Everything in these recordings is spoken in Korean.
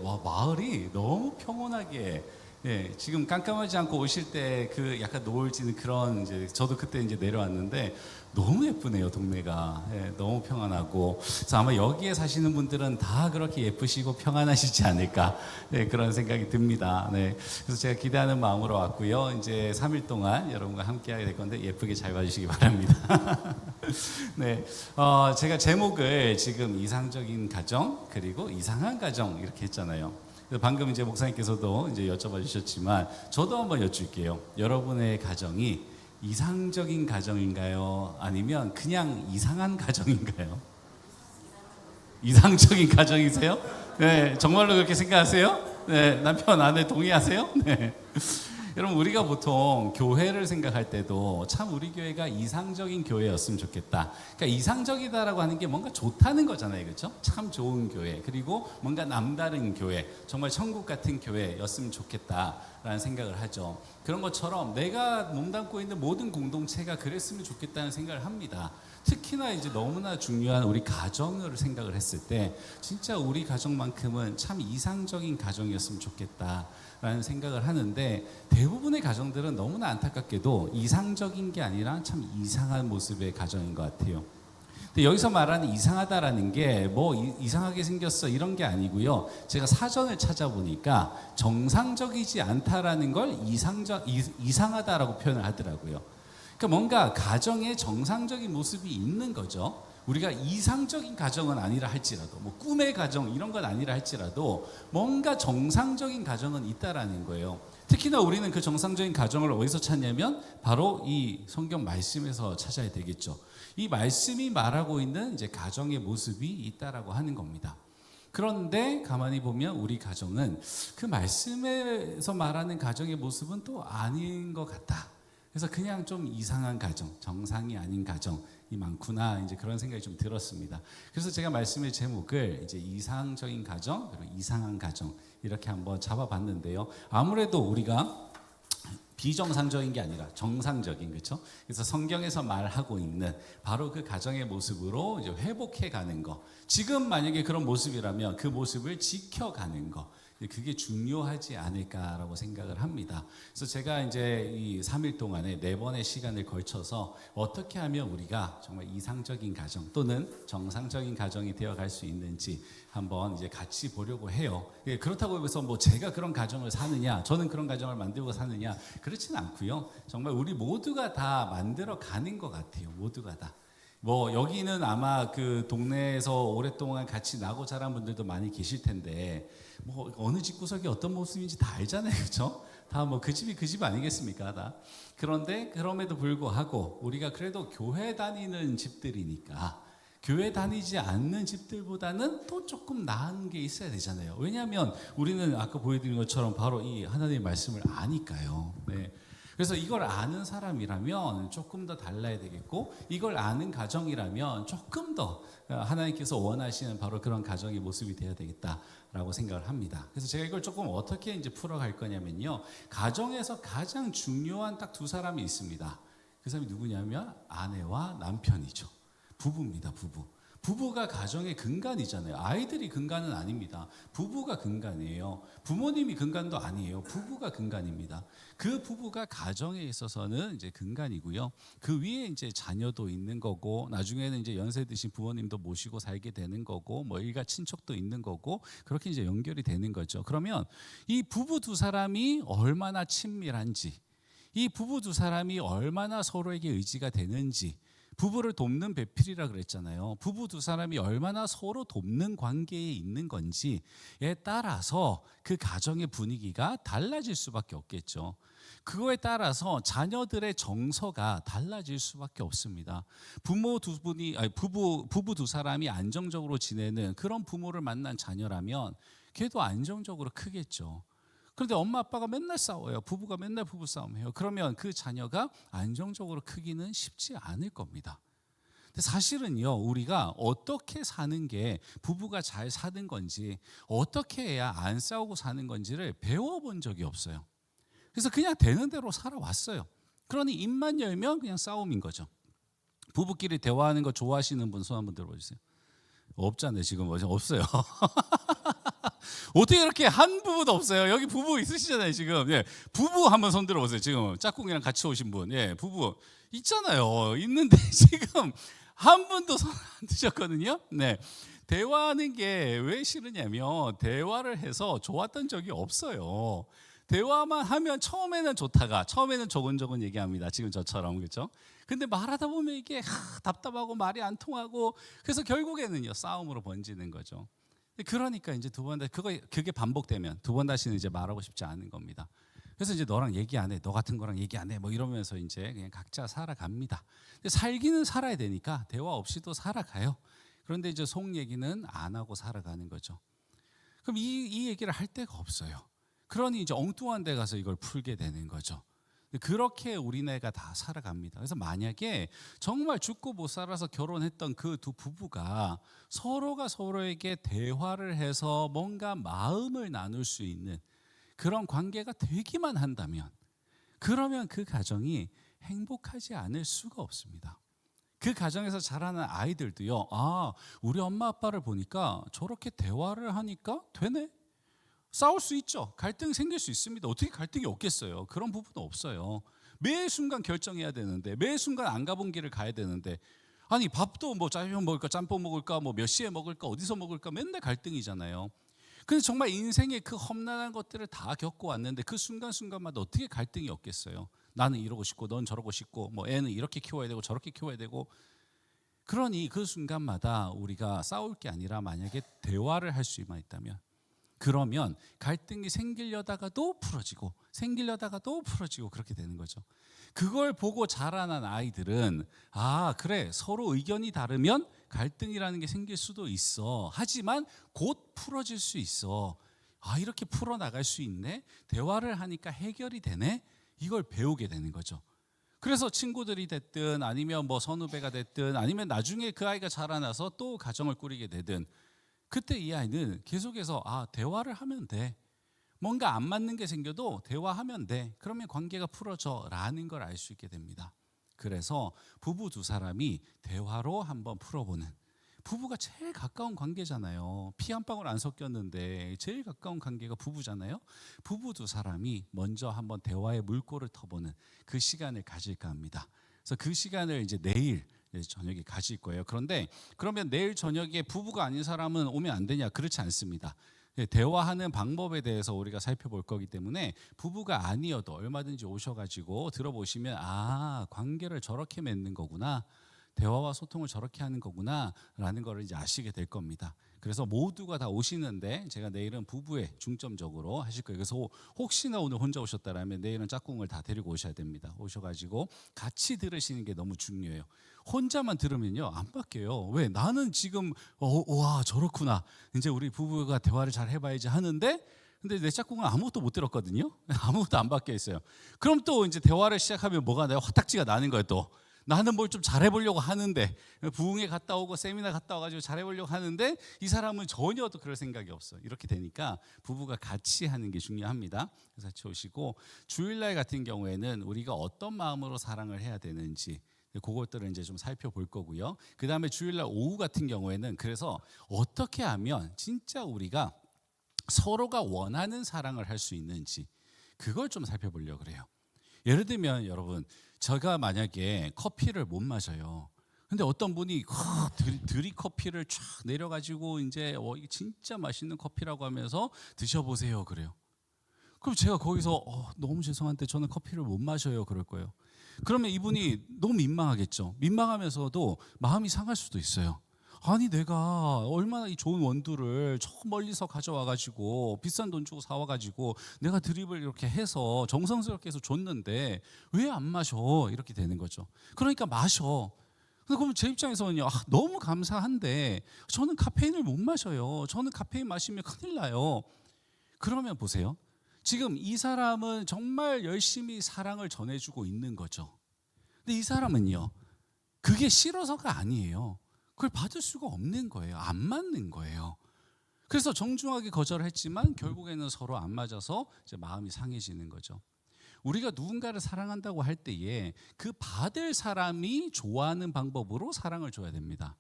와, 마을이 너무 평온하게, 예, 지금 깜깜하지 않고 오실 때 그 약간 노을 지는 그런, 이제 저도 그때 이제 내려왔는데 너무 예쁘네요, 동네가. 예, 너무 평안하고. 그래서 아마 여기에 사시는 분들은 다 그렇게 예쁘시고 평안하시지 않을까, 네, 그런 생각이 듭니다. 네, 그래서 제가 기대하는 마음으로 왔고요. 이제 3일 동안 여러분과 함께 하게 될 건데 예쁘게 잘 봐주시기 바랍니다. 네, 제가 제목을 지금 이상적인 가정 그리고 이상한 가정 이렇게 했잖아요. 방금 이제 목사님께서도 이제 여쭤봐 주셨지만 저도 한번 여쭐게요. 여러분의 가정이 이상적인 가정인가요? 아니면 그냥 이상한 가정인가요? 이상적인 가정이세요? 네, 정말로 그렇게 생각하세요? 네, 남편 아내 동의하세요? 네. 여러분, 우리가 보통 교회를 생각할 때도 참 우리 교회가 이상적인 교회였으면 좋겠다. 그러니까 이상적이다라고 하는 게 뭔가 좋다는 거잖아요, 그렇죠? 참 좋은 교회, 그리고 뭔가 남다른 교회, 정말 천국 같은 교회였으면 좋겠다라는 생각을 하죠. 그런 것처럼 내가 몸담고 있는 모든 공동체가 그랬으면 좋겠다는 생각을 합니다. 특히나 이제 너무나 중요한 우리 가정을 생각을 했을 때 진짜 우리 가정만큼은 참 이상적인 가정이었으면 좋겠다라는 생각을 하는데, 대부분의 가정들은 너무나 안타깝게도 이상적인 게 아니라 참 이상한 모습의 가정인 것 같아요. 근데 여기서 말하는 이상하다라는 게 뭐 이상하게 생겼어 이런 게 아니고요. 제가 사전을 찾아보니까 정상적이지 않다라는 걸 이상하다라고 표현을 하더라고요. 그러니까 뭔가 가정에 정상적인 모습이 있는 거죠. 우리가 이상적인 가정은 아니라 할지라도, 뭐 꿈의 가정 이런 건 아니라 할지라도 뭔가 정상적인 가정은 있다라는 거예요. 특히나 우리는 그 정상적인 가정을 어디서 찾냐면 바로 이 성경 말씀에서 찾아야 되겠죠. 이 말씀이 말하고 있는 이제 가정의 모습이 있다라고 하는 겁니다. 그런데 가만히 보면 우리 가정은 그 말씀에서 말하는 가정의 모습은 또 아닌 것 같다. 그래서 그냥 좀 이상한 가정, 정상이 아닌 가정이 많구나, 이제 그런 생각이 좀 들었습니다. 그래서 제가 말씀의 제목을 이제 이상적인 가정 그리고 이상한 가정 이렇게 한번 잡아봤는데요. 아무래도 우리가 비정상적인 게 아니라 정상적인, 그렇죠? 그래서 성경에서 말하고 있는 바로 그 가정의 모습으로 이제 회복해 가는 거. 지금 만약에 그런 모습이라면 그 모습을 지켜가는 거. 그게 중요하지 않을까라고 생각을 합니다. 그래서 제가 이제 이 3일 동안에 4번의 시간을 걸쳐서 어떻게 하면 우리가 정말 이상적인 가정 또는 정상적인 가정이 되어갈 수 있는지 한번 이제 같이 보려고 해요. 그렇다고 해서 뭐 제가 그런 가정을 사느냐, 저는 그런 가정을 만들고 사느냐, 그렇지는 않고요. 정말 우리 모두가 다 만들어 가는 것 같아요. 모두가 다. 뭐 여기는 아마 그 동네에서 오랫동안 같이 나고 자란 분들도 많이 계실 텐데 뭐 어느 집구석이 어떤 모습인지 다 알잖아요, 그렇죠? 다 뭐 그 집이 그 집 아니겠습니까, 다. 그런데 그럼에도 불구하고 우리가 그래도 교회 다니는 집들이니까 교회 다니지 않는 집들보다는 또 조금 나은 게 있어야 되잖아요. 왜냐하면 우리는 아까 보여드린 것처럼 바로 이 하나님의 말씀을 아니까요. 네. 그래서 이걸 아는 사람이라면 조금 더 달라야 되겠고, 이걸 아는 가정이라면 조금 더 하나님께서 원하시는 바로 그런 가정의 모습이 되어야 되겠다라고 생각을 합니다. 그래서 제가 이걸 조금 어떻게 이제 풀어갈 거냐면요, 가정에서 가장 중요한 딱 두 사람이 있습니다. 그 사람이 누구냐면 아내와 남편이죠. 부부입니다, 부부. 부부가 가정의 근간이잖아요. 아이들이 근간은 아닙니다. 부부가 근간이에요. 부모님이 근간도 아니에요. 부부가 근간입니다. 그 부부가 가정에 있어서는 이제 근간이고요. 그 위에 이제 자녀도 있는 거고, 나중에는 이제 연세 드신 부모님도 모시고 살게 되는 거고, 뭐 일가 친척도 있는 거고, 그렇게 이제 연결이 되는 거죠. 그러면 이 부부 두 사람이 얼마나 친밀한지, 이 부부 두 사람이 얼마나 서로에게 의지가 되는지, 부부를 돕는 배필이라 그랬잖아요. 부부 두 사람이 얼마나 서로 돕는 관계에 있는 건지에 따라서 그 가정의 분위기가 달라질 수밖에 없겠죠. 그거에 따라서 자녀들의 정서가 달라질 수밖에 없습니다. 부부 두 사람이 안정적으로 지내는 그런 부모를 만난 자녀라면 걔도 안정적으로 크겠죠. 그런데 엄마 아빠가 맨날 싸워요. 부부가 맨날 부부싸움해요. 그러면 그 자녀가 안정적으로 크기는 쉽지 않을 겁니다. 근데 사실은요, 우리가 어떻게 사는 게 부부가 잘 사는 건지, 어떻게 해야 안 싸우고 사는 건지를 배워본 적이 없어요. 그래서 그냥 되는 대로 살아왔어요. 그러니 입만 열면 그냥 싸움인 거죠. 부부끼리 대화하는 거 좋아하시는 분 손 한번 들어보세요. 없잖아요, 지금. 없어요. 어떻게 이렇게 한 부부도 없어요? 여기 부부 있으시잖아요, 지금. 예. 부부 한번 손 들어 보세요. 지금 짝꿍이랑 같이 오신 분. 예, 부부 있잖아요. 있는데 지금 한 분도 손 안 드셨거든요. 네. 대화하는 게 왜 싫으냐면 대화를 해서 좋았던 적이 없어요. 대화만 하면 처음에는 좋다가 처음에는 조근조근 얘기합니다. 지금 저처럼 그렇죠? 근데 말하다 보면 이게 답답하고 말이 안 통하고 그래서 결국에는요 싸움으로 번지는 거죠. 그러니까 이제 두 번 다 그게 반복되면 두 번 다시는 이제 말하고 싶지 않은 겁니다. 그래서 이제 너랑 얘기 안 해, 너 같은 거랑 얘기 안 해, 뭐 이러면서 이제 그냥 각자 살아갑니다. 근데 살기는 살아야 되니까 대화 없이도 살아가요. 그런데 이제 속 얘기는 안 하고 살아가는 거죠. 그럼 이 얘기를 할 데가 없어요. 그러니 이제 엉뚱한 데 가서 이걸 풀게 되는 거죠. 그렇게 우리네가 다 살아갑니다. 그래서 만약에 정말 죽고 못 살아서 결혼했던 그 두 부부가 서로가 서로에게 대화를 해서 뭔가 마음을 나눌 수 있는 그런 관계가 되기만 한다면 그러면 그 가정이 행복하지 않을 수가 없습니다. 그 가정에서 자라는 아이들도요. 아, 우리 엄마 아빠를 보니까 저렇게 대화를 하니까 되네. 싸울 수 있죠. 갈등 생길 수 있습니다. 어떻게 갈등이 없겠어요. 그런 부분은 없어요. 매 순간 결정해야 되는데 매 순간 안 가본 길을 가야 되는데 아니 밥도 뭐 짜장 먹을까 짬뽕 먹을까 뭐 몇 시에 먹을까 어디서 먹을까 맨날 갈등이잖아요. 근데 정말 인생의 그 험난한 것들을 다 겪고 왔는데 그 순간순간마다 어떻게 갈등이 없겠어요. 나는 이러고 싶고 넌 저러고 싶고 뭐 애는 이렇게 키워야 되고 저렇게 키워야 되고 그러니 그 순간마다 우리가 싸울 게 아니라 만약에 대화를 할 수만 있다면 그러면 갈등이 생기려다가도 풀어지고 생기려다가도 풀어지고 그렇게 되는 거죠. 그걸 보고 자라난 아이들은 아 그래 서로 의견이 다르면 갈등이라는 게 생길 수도 있어. 하지만 곧 풀어질 수 있어. 아 이렇게 풀어나갈 수 있네. 대화를 하니까 해결이 되네. 이걸 배우게 되는 거죠. 그래서 친구들이 됐든 아니면 뭐 선후배가 됐든 아니면 나중에 그 아이가 자라나서 또 가정을 꾸리게 되든 그때 이 아이는 계속해서 아 대화를 하면 돼. 뭔가 안 맞는 게 생겨도 대화하면 돼. 그러면 관계가 풀어져 라는 걸 알 수 있게 됩니다. 그래서 부부 두 사람이 대화로 한번 풀어보는 부부가 제일 가까운 관계잖아요. 피 한 방울 안 섞였는데 제일 가까운 관계가 부부잖아요. 부부 두 사람이 먼저 한번 대화의 물꼬를 터보는 그 시간을 가질까 합니다. 그래서 그 시간을 이제 내일 저녁에 가질 거예요. 그런데 그러면 내일 저녁에 부부가 아닌 사람은 오면 안 되냐? 그렇지 않습니다. 대화하는 방법에 대해서 우리가 살펴볼 거기 때문에 부부가 아니어도 얼마든지 오셔가지고 들어보시면 아 관계를 저렇게 맺는 거구나. 대화와 소통을 저렇게 하는 거구나 라는 걸 이제 아시게 될 겁니다. 그래서 모두가 다 오시는데 제가 내일은 부부에 중점적으로 하실 거예요. 그래서 혹시나 오늘 혼자 오셨다라면 내일은 짝꿍을 다 데리고 오셔야 됩니다. 오셔가지고 같이 들으시는 게 너무 중요해요. 혼자만 들으면요 안 바뀌어요. 왜? 나는 지금 와 저렇구나. 이제 우리 부부가 대화를 잘 해봐야지 하는데 근데 내 짝꿍은 아무것도 못 들었거든요. 아무것도 안 바뀌어 있어요. 그럼 또 이제 대화를 시작하면 뭐가 나요? 화딱지가 나는 거예요 또. 나는 뭘 좀 잘해보려고 하는데 부흥회 갔다 오고 세미나 갔다 와가지고 잘해보려고 하는데 이 사람은 전혀 또 그럴 생각이 없어. 이렇게 되니까 부부가 같이 하는 게 중요합니다. 그래서 같이 오시고 주일날 같은 경우에는 우리가 어떤 마음으로 사랑을 해야 되는지 그것들을 이제 좀 살펴볼 거고요. 그 다음에 주일날 오후 같은 경우에는 그래서 어떻게 하면 진짜 우리가 서로가 원하는 사랑을 할 수 있는지 그걸 좀 살펴보려고 그래요. 예를 들면 여러분 제가 만약에 커피를 못 마셔요. 근데 어떤 분이 들이 커피를 쫙 내려가지고 이제 이게 진짜 맛있는 커피라고 하면서 드셔보세요 그래요. 그럼 제가 거기서 너무 죄송한데 저는 커피를 못 마셔요 그럴 거예요. 그러면 이분이 너무 민망하겠죠. 민망하면서도 마음이 상할 수도 있어요. 아니 내가 얼마나 이 좋은 원두를 저 멀리서 가져와가지고 비싼 돈 주고 사와가지고 내가 드립을 이렇게 해서 정성스럽게 해서 줬는데 왜 안 마셔? 이렇게 되는 거죠. 그러니까 마셔. 근데 그러면 제 입장에서는요 너무 감사한데 저는 카페인을 못 마셔요. 저는 카페인 마시면 큰일 나요. 그러면 보세요. 지금 이 사람은 정말 열심히 사랑을 전해주고 있는 거죠. 근데 이 사람은요 그게 싫어서가 아니에요. 그걸 받을 수가 없는 거예요. 안 맞는 거예요. 그래서 정중하게 거절했지만 결국에는 서로 안 맞아서 이제 마음이 상해지는 거죠. 우리가 누군가를 사랑한다고 할 때에 그 받을 사람이 좋아하는 방법으로 사랑을 줘야 됩니다.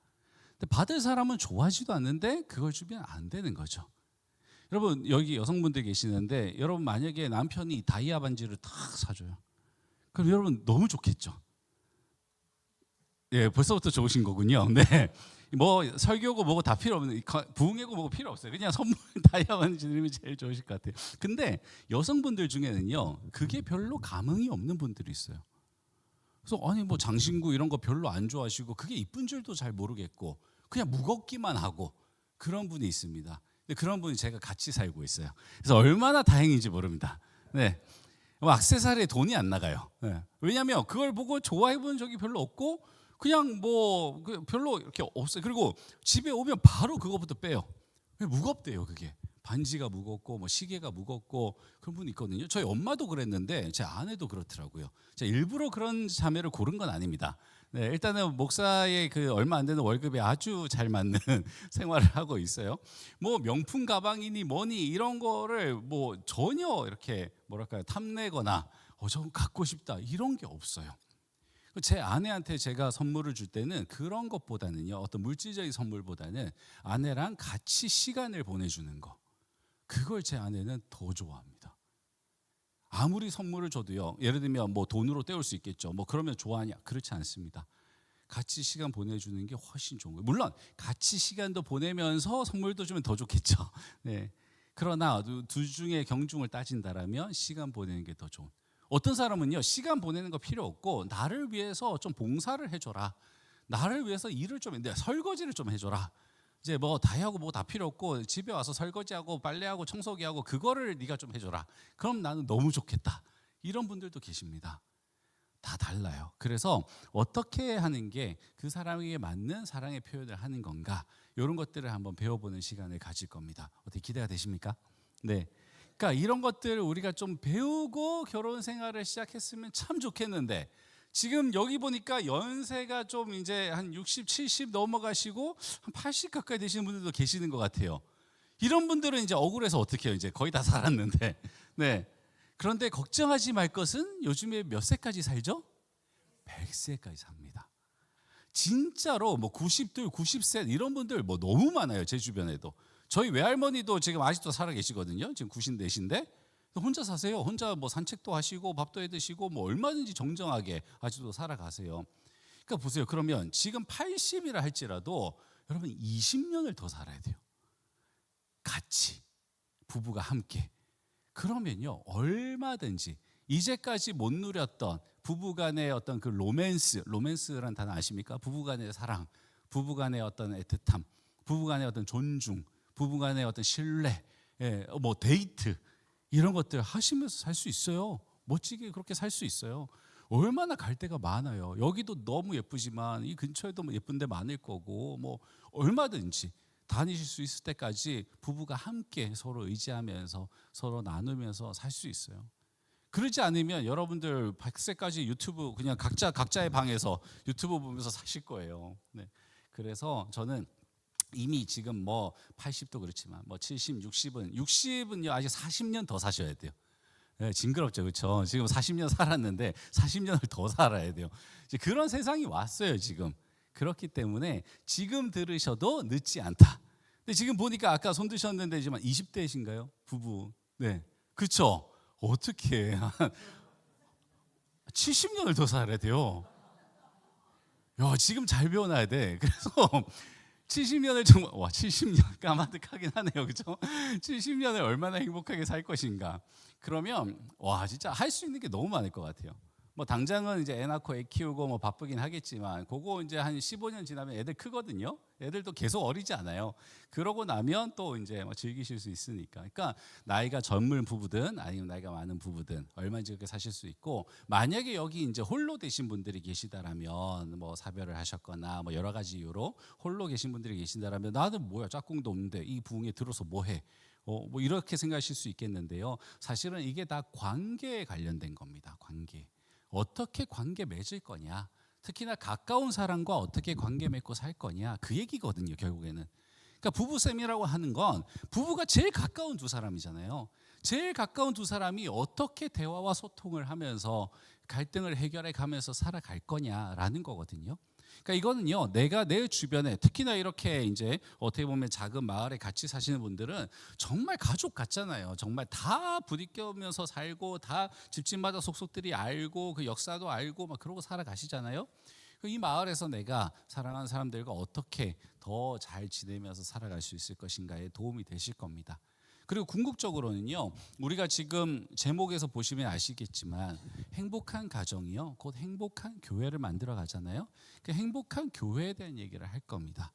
근데 받을 사람은 좋아하지도 않는데 그걸 주면 안 되는 거죠. 여러분 여기 여성분들 계시는데 여러분 만약에 남편이 다이아 반지를 탁 사줘요. 그럼 여러분 너무 좋겠죠. 예, 벌써부터 좋으신 거군요. 네. 뭐 설교고 뭐고 다 필요 없는, 부흥회고 뭐고 필요 없어요. 그냥 선물 다이아 반지 드리면 제일 좋으실 것 같아요. 근데 여성분들 중에는요, 그게 별로 감흥이 없는 분들이 있어요. 그래서 아니 뭐 장신구 이런 거 별로 안 좋아하시고 그게 이쁜 줄도 잘 모르겠고 그냥 무겁기만 하고 그런 분이 있습니다. 근데 그런 분이 제가 같이 살고 있어요. 그래서 얼마나 다행인지 모릅니다. 네. 뭐 액세서리에 돈이 안 나가요. 네. 왜냐하면 그걸 보고 좋아해보는 적이 별로 없고 그냥 뭐 별로 이렇게 없어요. 그리고 집에 오면 바로 그거부터 빼요. 무겁대요. 그게 반지가 무겁고 뭐 시계가 무겁고 그런 분이 있거든요. 저희 엄마도 그랬는데 제 아내도 그렇더라고요. 제가 일부러 그런 자매를 고른 건 아닙니다. 네, 일단은 목사의 그 얼마 안 되는 월급에 아주 잘 맞는 생활을 하고 있어요. 뭐 명품 가방이니 뭐니 이런 거를 뭐 전혀 이렇게 뭐랄까요 탐내거나 저거 갖고 싶다 이런 게 없어요. 제 아내한테 제가 선물을 줄 때는 그런 것보다는요, 어떤 물질적인 선물보다는 아내랑 같이 시간을 보내주는 거, 그걸 제 아내는 더 좋아합니다. 아무리 선물을 줘도요, 예를 들면 뭐 돈으로 때울 수 있겠죠. 뭐 그러면 좋아하냐? 그렇지 않습니다. 같이 시간 보내주는 게 훨씬 좋은 거예요. 물론 같이 시간도 보내면서 선물도 주면 더 좋겠죠. 네. 그러나 둘 중에 경중을 따진다라면 시간 보내는 게 더 좋은. 어떤 사람은요, 시간 보내는 거 필요 없고 나를 위해서 좀 봉사를 해줘라. 나를 위해서 일을 좀 해, 설거지를 좀 해줘라. 이제 뭐 다이하고 뭐 다 필요 없고 집에 와서 설거지하고 빨래하고 청소기하고 그거를 네가 좀 해줘라. 그럼 나는 너무 좋겠다. 이런 분들도 계십니다. 다 달라요. 그래서 어떻게 하는 게 그 사람에게 맞는 사랑의 표현을 하는 건가, 이런 것들을 한번 배워보는 시간을 가질 겁니다. 어떻게 기대가 되십니까? 네. 그러니까 이런 것들을 우리가 좀 배우고 결혼 생활을 시작했으면 참 좋겠는데, 지금 여기 보니까 연세가 좀 이제 한 60, 70 넘어가시고 한 80 가까이 되시는 분들도 계시는 것 같아요. 이런 분들은 이제 억울해서 어떻게 해요? 이제 거의 다 살았는데. 네. 그런데 걱정하지 말 것은 요즘에 몇 세까지 살죠? 100세까지 삽니다. 진짜로 뭐 90들, 90세 이런 분들 뭐 너무 많아요. 제 주변에도. 저희 외할머니도 지금 아직도 살아 계시거든요. 지금 90대신데 혼자 사세요. 혼자 뭐 산책도 하시고 밥도 해 드시고 뭐 얼마든지 정정하게 아직도 살아가세요. 그러니까 보세요. 그러면 지금 80이라 할지라도 여러분 20년을 더 살아야 돼요. 같이 부부가 함께. 그러면요 얼마든지 이제까지 못 누렸던 부부간의 어떤 그 로맨스란 단어 아십니까? 부부간의 사랑, 부부간의 어떤 애틋함, 부부간의 어떤 존중, 부부간의 어떤 신뢰, 뭐 데이트 이런 것들 하시면서 살 수 있어요. 멋지게 그렇게 살 수 있어요. 얼마나 갈 데가 많아요. 여기도 너무 예쁘지만 이 근처에도 뭐 예쁜 데 많을 거고 뭐 얼마든지 다니실 수 있을 때까지 부부가 함께 서로 의지하면서 서로 나누면서 살 수 있어요. 그러지 않으면 여러분들 100세까지 유튜브 그냥 각자의 방에서 유튜브 보면서 사실 거예요. 네. 그래서 저는 이미 지금 뭐 80도 그렇지만 뭐 70, 60은요 아직 40년 더 사셔야 돼요. 네, 징그럽죠, 그렇죠? 지금 40년 살았는데 40년을 더 살아야 돼요. 이제 그런 세상이 왔어요, 지금. 그렇기 때문에 지금 들으셔도 늦지 않다. 근데 지금 보니까 아까 손 드셨는데 지금 20대이신가요, 부부? 네, 그렇죠. 어떻게 70년을 더 살아야 돼요. 야, 지금 잘 배워놔야 돼. 그래서 70년을 정말 70년 까마득하긴 하네요, 그렇죠? 70년을 얼마나 행복하게 살 것인가. 그러면 진짜 할 수 있는 게 너무 많을 것 같아요. 뭐 당장은 이제 애 낳고 애 키우고 뭐 바쁘긴 하겠지만 그거 이제 한 15년 지나면 애들 크거든요. 애들도 계속 어리지 않아요. 그러고 나면 또 이제 뭐 즐기실 수 있으니까. 그러니까 나이가 젊은 부부든 아니면 나이가 많은 부부든 얼마든지 그렇게 사실 수 있고, 만약에 여기 이제 홀로 되신 분들이 계시다라면 뭐 사별을 하셨거나 뭐 여러 가지 이유로 홀로 계신 분들이 계신다라면 나는 뭐야 짝꿍도 없는데 이 부흥에 들어서 뭐 해? 뭐 이렇게 생각하실 수 있겠는데요. 사실은 이게 다 관계에 관련된 겁니다. 관계. 어떻게 관계 맺을 거냐, 특히나 가까운 사람과 어떻게 관계 맺고 살 거냐, 그 얘기거든요, 결국에는. 그러니까 부부셈이라고 하는 건 부부가 제일 가까운 두 사람이잖아요. 제일 가까운 두 사람이 어떻게 대화와 소통을 하면서 갈등을 해결해 가면서 살아갈 거냐라는 거거든요. 그러니까 이거는요, 내가 내 주변에 특히나 이렇게 이제 어떻게 보면 작은 마을에 같이 사시는 분들은 정말 가족 같잖아요. 정말 다 부딪혀면서 살고 다 집집마다 속속들이 알고 그 역사도 알고 막 그러고 살아가시잖아요. 이 마을에서 내가 사랑하는 사람들과 어떻게 더 잘 지내면서 살아갈 수 있을 것인가에 도움이 되실 겁니다. 그리고 궁극적으로는요, 우리가 지금 제목에서 보시면 아시겠지만 행복한 가정이요 곧 행복한 교회를 만들어 가잖아요. 그 행복한 교회에 대한 얘기를 할 겁니다.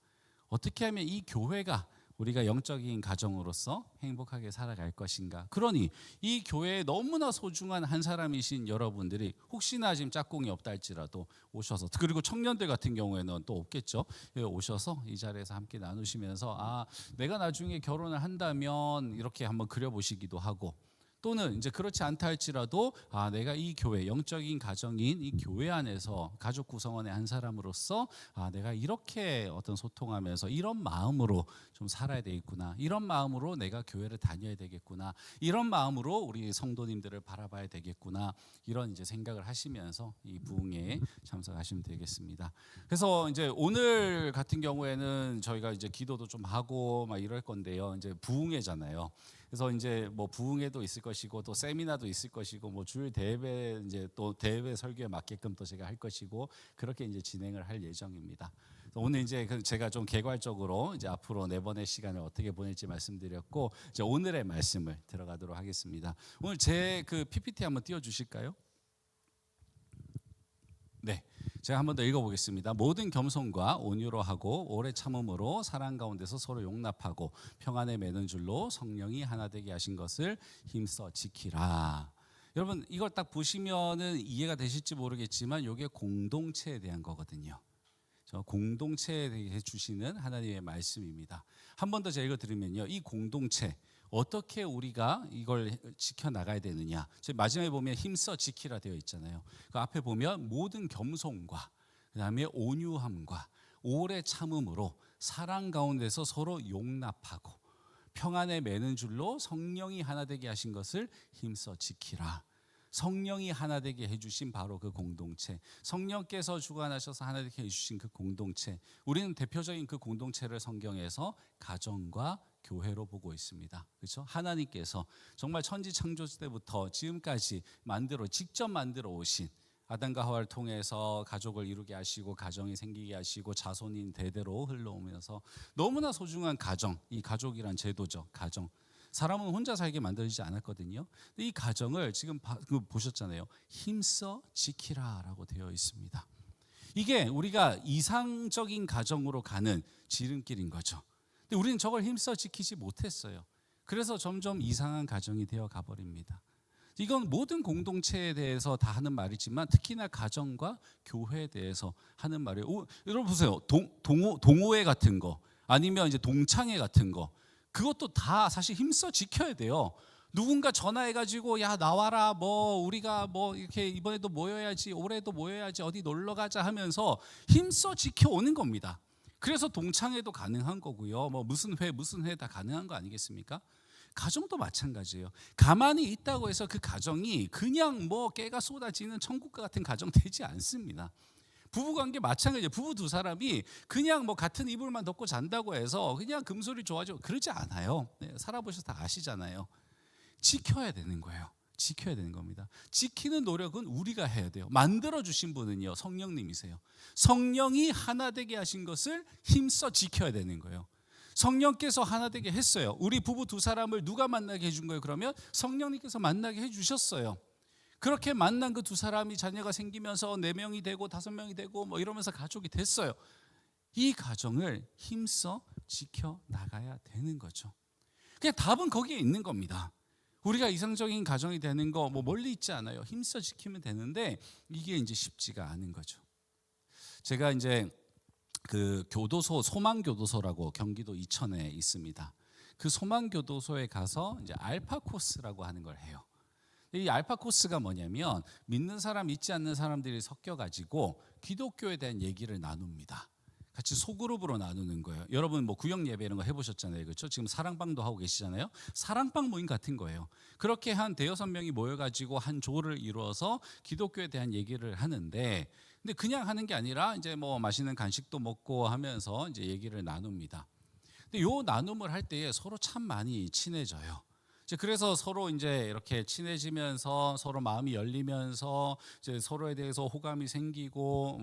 어떻게 하면 이 교회가 우리가 영적인 가정으로서 행복하게 살아갈 것인가. 그러니 이 교회에 너무나 소중한 한 사람이신 여러분들이 혹시나 지금 짝꿍이 없다 할지라도 오셔서, 그리고 청년들 같은 경우에는 또 없겠죠. 오셔서 이 자리에서 함께 나누시면서 내가 나중에 결혼을 한다면 이렇게 한번 그려보시기도 하고, 또는 이제 그렇지 않다 할지라도 내가 이 교회, 영적인 가정인 이 교회 안에서 가족 구성원의 한 사람으로서 내가 이렇게 어떤 소통하면서 이런 마음으로 좀 살아야 되겠구나, 이런 마음으로 내가 교회를 다녀야 되겠구나, 이런 마음으로 우리 성도님들을 바라봐야 되겠구나, 이런 이제 생각을 하시면서 이 부흥회에 참석하시면 되겠습니다. 그래서 이제 오늘 같은 경우에는 저희가 이제 기도도 좀 하고 막 이럴 건데요. 이제 부흥회잖아요. 그래서 이제 뭐 부흥회도 있을 것이고 또 세미나도 있을 것이고 뭐 주일 대회 이제 또 대회 설교에 맞게끔 또 제가 할 것이고 그렇게 이제 진행을 할 예정입니다. 오늘 이제 제가 좀 개괄적으로 이제 앞으로 4번의 시간을 어떻게 보낼지 말씀드렸고, 이제 오늘의 말씀을 들어가도록 하겠습니다. 오늘 제 그 PPT 한번 띄워 주실까요? 네, 제가 한번 더 읽어보겠습니다. 모든 겸손과 온유로 하고 오래 참음으로 사랑 가운데서 서로 용납하고 평안에 매는 줄로 성령이 하나 되게 하신 것을 힘써 지키라. 여러분 이걸 딱 보시면은 이해가 되실지 모르겠지만 이게 공동체에 대한 거거든요. 저 공동체에 대해 주시는 하나님의 말씀입니다. 한 번 더 제가 읽어드리면요, 이 공동체 어떻게 우리가 이걸 지켜나가야 되느냐. 마지막에 보면 힘써 지키라 되어 있잖아요. 그 앞에 보면 모든 겸손과 그다음에 온유함과 오래 참음으로 사랑 가운데서 서로 용납하고 평안에 매는 줄로 성령이 하나 되게 하신 것을 힘써 지키라. 성령이 하나 되게 해주신 바로 그 공동체, 성령께서 주관하셔서 하나 되게 해주신 그 공동체, 우리는 대표적인 그 공동체를 성경에서 가정과 교회로 보고 있습니다. 그렇죠? 하나님께서 정말 천지 창조 때부터 지금까지 직접 만들어 오신 아담과 하와를 통해서 가족을 이루게 하시고 가정이 생기게 하시고 자손인 대대로 흘러오면서 너무나 소중한 가정, 이 가족이란 제도죠. 가정. 사람은 혼자 살게 만들어지지 않았거든요. 근데 이 가정을 지금 보셨잖아요. 힘써 지키라라고 되어 있습니다. 이게 우리가 이상적인 가정으로 가는 지름길인 거죠. 근데 우리는 저걸 힘써 지키지 못했어요. 그래서 점점 이상한 가정이 되어 가버립니다. 이건 모든 공동체에 대해서 다 하는 말이지만 특히나 가정과 교회에 대해서 하는 말이에요. 여러분 보세요. 동호회 같은 거 아니면 이제 동창회 같은 거, 그것도 다 사실 힘써 지켜야 돼요. 누군가 전화해가지고 야 나와라, 뭐 우리가 뭐 이렇게 이번에도 모여야지, 올해도 모여야지, 어디 놀러 가자 하면서 힘써 지켜오는 겁니다. 그래서 동창회도 가능한 거고요. 뭐 무슨 회 다 가능한 거 아니겠습니까? 가정도 마찬가지예요. 가만히 있다고 해서 그 가정이 그냥 뭐 깨가 쏟아지는 천국과 같은 가정 되지 않습니다. 부부관계 마찬가지예요. 부부 두 사람이 그냥 뭐 같은 이불만 덮고 잔다고 해서 그냥 금술이 좋아지고 그러지 않아요. 네, 살아보셔서 다 아시잖아요. 지켜야 되는 거예요. 지켜야 되는 겁니다. 지키는 노력은 우리가 해야 돼요. 만들어주신 분은요, 성령님이세요. 성령이 하나 되게 하신 것을 힘써 지켜야 되는 거예요. 성령께서 하나 되게 했어요. 우리 부부 두 사람을 누가 만나게 해준 거예요? 그러면 성령님께서 만나게 해주셨어요. 그렇게 만난 그 두 사람이 자녀가 생기면서 4명이 되고 5명이 되고 뭐 이러면서 가족이 됐어요. 이 가정을 힘써 지켜나가야 되는 거죠. 그냥 답은 거기에 있는 겁니다. 우리가 이상적인 가정이 되는 거 뭐 멀리 있지 않아요. 힘써 지키면 되는데 이게 이제 쉽지가 않은 거죠. 제가 이제 그 교도소, 소망교도소라고 경기도 이천에 있습니다. 그 소망교도소에 가서 이제 알파 코스라고 하는 걸 해요. 이 알파 코스가 뭐냐면 믿는 사람, 믿지 않는 사람들이 섞여가지고 기독교에 대한 얘기를 나눕니다. 같이 소그룹으로 나누는 거예요. 여러분 뭐 구역 예배 이런 거 해보셨잖아요, 그렇죠? 지금 사랑방도 하고 계시잖아요. 사랑방 모임 같은 거예요. 그렇게 한 5-6명이 모여가지고 한 조를 이루어서 기독교에 대한 얘기를 하는데 근데 그냥 하는 게 아니라 이제 뭐 맛있는 간식도 먹고 하면서 이제 얘기를 나눕니다. 근데 요 나눔을 할 때에 서로 참 많이 친해져요. 이제 그래서 서로 이제 이렇게 친해지면서 서로 마음이 열리면서 이제 서로에 대해서 호감이 생기고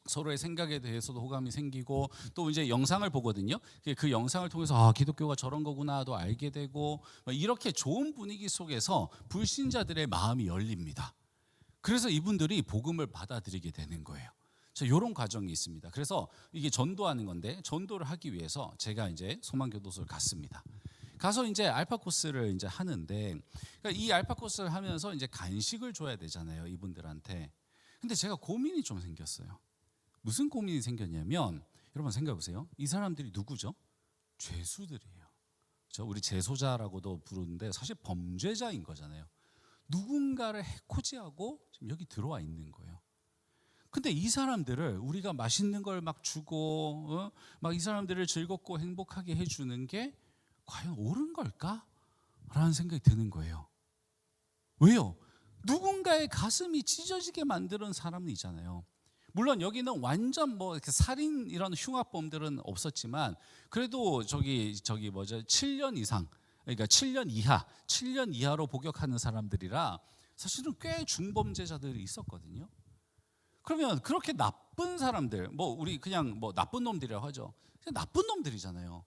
서로의 생각에 대해서도 호감이 생기고 또 이제 영상을 보거든요. 그 영상을 통해서 아, 기독교가 저런 거구나도 알게 되고 이렇게 좋은 분위기 속에서 불신자들의 마음이 열립니다. 그래서 이분들이 복음을 받아들이게 되는 거예요. 이런 과정이 있습니다. 그래서 이게 전도하는 건데 전도를 하기 위해서 제가 이제 소망교도소를 갔습니다. 가서 이제 알파 코스를 이제 하는데 그러니까 이 알파 코스를 하면서 이제 간식을 줘야 되잖아요, 이분들한테. 근데 제가 고민이 좀 생겼어요. 무슨 고민이 생겼냐면 여러분 생각해 보세요. 이 사람들이 누구죠? 죄수들이에요. 우리 재소자라고도 부르는데 사실 범죄자인 거잖아요. 누군가를 해코지하고 지금 여기 들어와 있는 거예요. 근데 이 사람들을 우리가 맛있는 걸 막 주고 막 이 사람들을 즐겁고 행복하게 해주는 게 과연 옳은 걸까? 라는 생각이 드는 거예요. 왜요? 누군가의 가슴이 찢어지게 만드는 사람이잖아요. 물론 여기는 완전 뭐 이렇게 살인 이런 흉악범들은 없었지만 그래도 저기 7년 이상, 그러니까 7년 이하로 복역하는 사람들이라 사실은 꽤 중범죄자들이 있었거든요. 그러면 그렇게 나쁜 사람들, 뭐 우리 그냥 뭐 나쁜 놈들이라고 하죠. 그냥 나쁜 놈들이잖아요.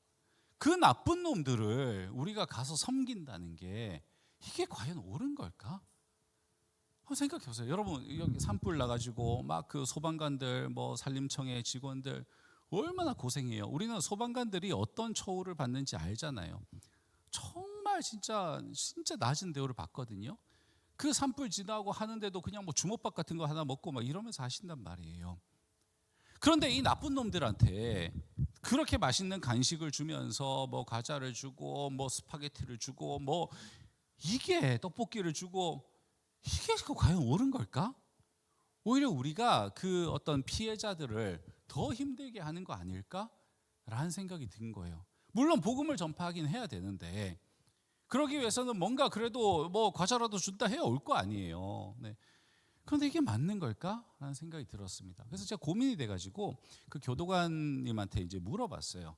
그 나쁜 놈들을 우리가 가서 섬긴다는 게 이게 과연 옳은 걸까? 한번 생각해 보세요. 여러분 여기 산불 나가지고 막 그 소방관들, 뭐 산림청의 직원들 얼마나 고생해요. 우리는 소방관들이 어떤 처우를 받는지 알잖아요. 정말 진짜 낮은 대우를 받거든요. 그 산불 지나고 하는데도 그냥 뭐 주먹밥 같은 거 하나 먹고 막 이러면서 하신단 말이에요. 그런데 이 나쁜 놈들한테 그렇게 맛있는 간식을 주면서 뭐 과자를 주고 뭐 스파게티를 주고 뭐 이게 떡볶이를 주고 이게 과연 옳은 걸까? 오히려 우리가 그 어떤 피해자들을 더 힘들게 하는 거 아닐까? 라는 생각이 든 거예요. 물론 복음을 전파하긴 해야 되는데 그러기 위해서는 뭔가 그래도 뭐 과자라도 준다 해야 올 거 아니에요. 네. 그런데 이게 맞는 걸까? 라는 생각이 들었습니다. 그래서 제가 고민이 돼가지고 그 교도관님한테 이제 물어봤어요.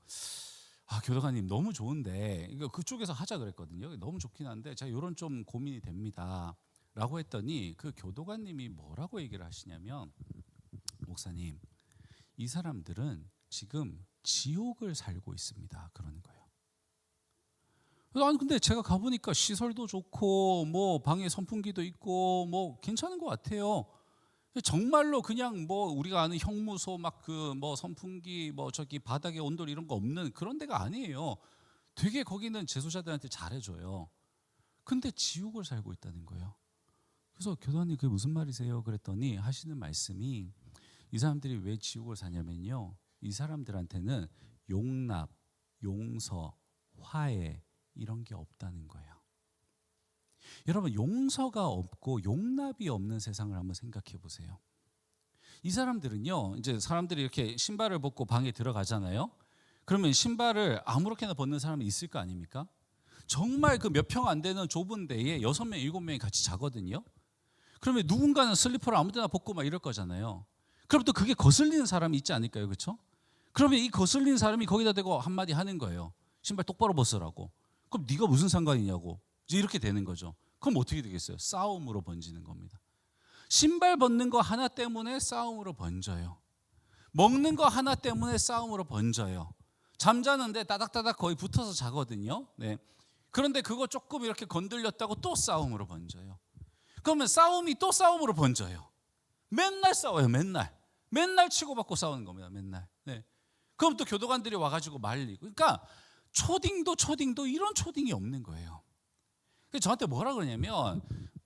아, 교도관님 너무 좋은데 이거 그쪽에서 하자 그랬거든요. 너무 좋긴 한데 제가 이런 좀 고민이 됩니다. 라고 했더니 그 교도관님이 뭐라고 얘기를 하시냐면 목사님, 이 사람들은 지금 지옥을 살고 있습니다. 그러는 거예요. 아니 근데 제가 가보니까 시설도 좋고 뭐 방에 선풍기도 있고 뭐 괜찮은 것 같아요. 정말로 그냥 뭐 우리가 아는 형무소 막 그 뭐 선풍기 뭐 저기 바닥에 온돌 이런 거 없는 그런 데가 아니에요. 되게 거기는 재소자들한테 잘해줘요. 근데 지옥을 살고 있다는 거예요. 그래서 교도관님 그게 무슨 말이세요? 그랬더니 하시는 말씀이 이 사람들이 왜 지옥을 사냐면요. 이 사람들한테는 용납, 용서, 화해 이런 게 없다는 거예요. 여러분 용서가 없고 용납이 없는 세상을 한번 생각해 보세요. 이 사람들은요. 이제 사람들이 이렇게 신발을 벗고 방에 들어가잖아요. 그러면 신발을 아무렇게나 벗는 사람이 있을 거 아닙니까? 정말 그 몇 평 안 되는 좁은 데에 6명, 7명이 같이 자거든요. 그러면 누군가는 슬리퍼를 아무 데나 벗고 막 이럴 거잖아요. 그럼 또 그게 거슬리는 사람이 있지 않을까요? 그렇죠? 그러면 이 거슬리는 사람이 거기다 대고 한마디 하는 거예요. 신발 똑바로 벗으라고. 그럼 네가 무슨 상관이냐고. 이제 이렇게 되는 거죠. 그럼 어떻게 되겠어요? 싸움으로 번지는 겁니다. 신발 벗는 거 하나 때문에 싸움으로 번져요. 먹는 거 하나 때문에 싸움으로 번져요. 잠자는데 따닥따닥 거의 붙어서 자거든요. 네. 그런데 그거 조금 이렇게 건들렸다고 또 싸움으로 번져요. 그러면 싸움이 또 싸움으로 번져요. 맨날 싸워요. 맨날 치고받고 싸우는 겁니다. 맨날. 네. 그럼 또 교도관들이 와가지고 말리고. 그러니까 초딩도 이런 초딩이 없는 거예요. 그래서 저한테 뭐라 그러냐면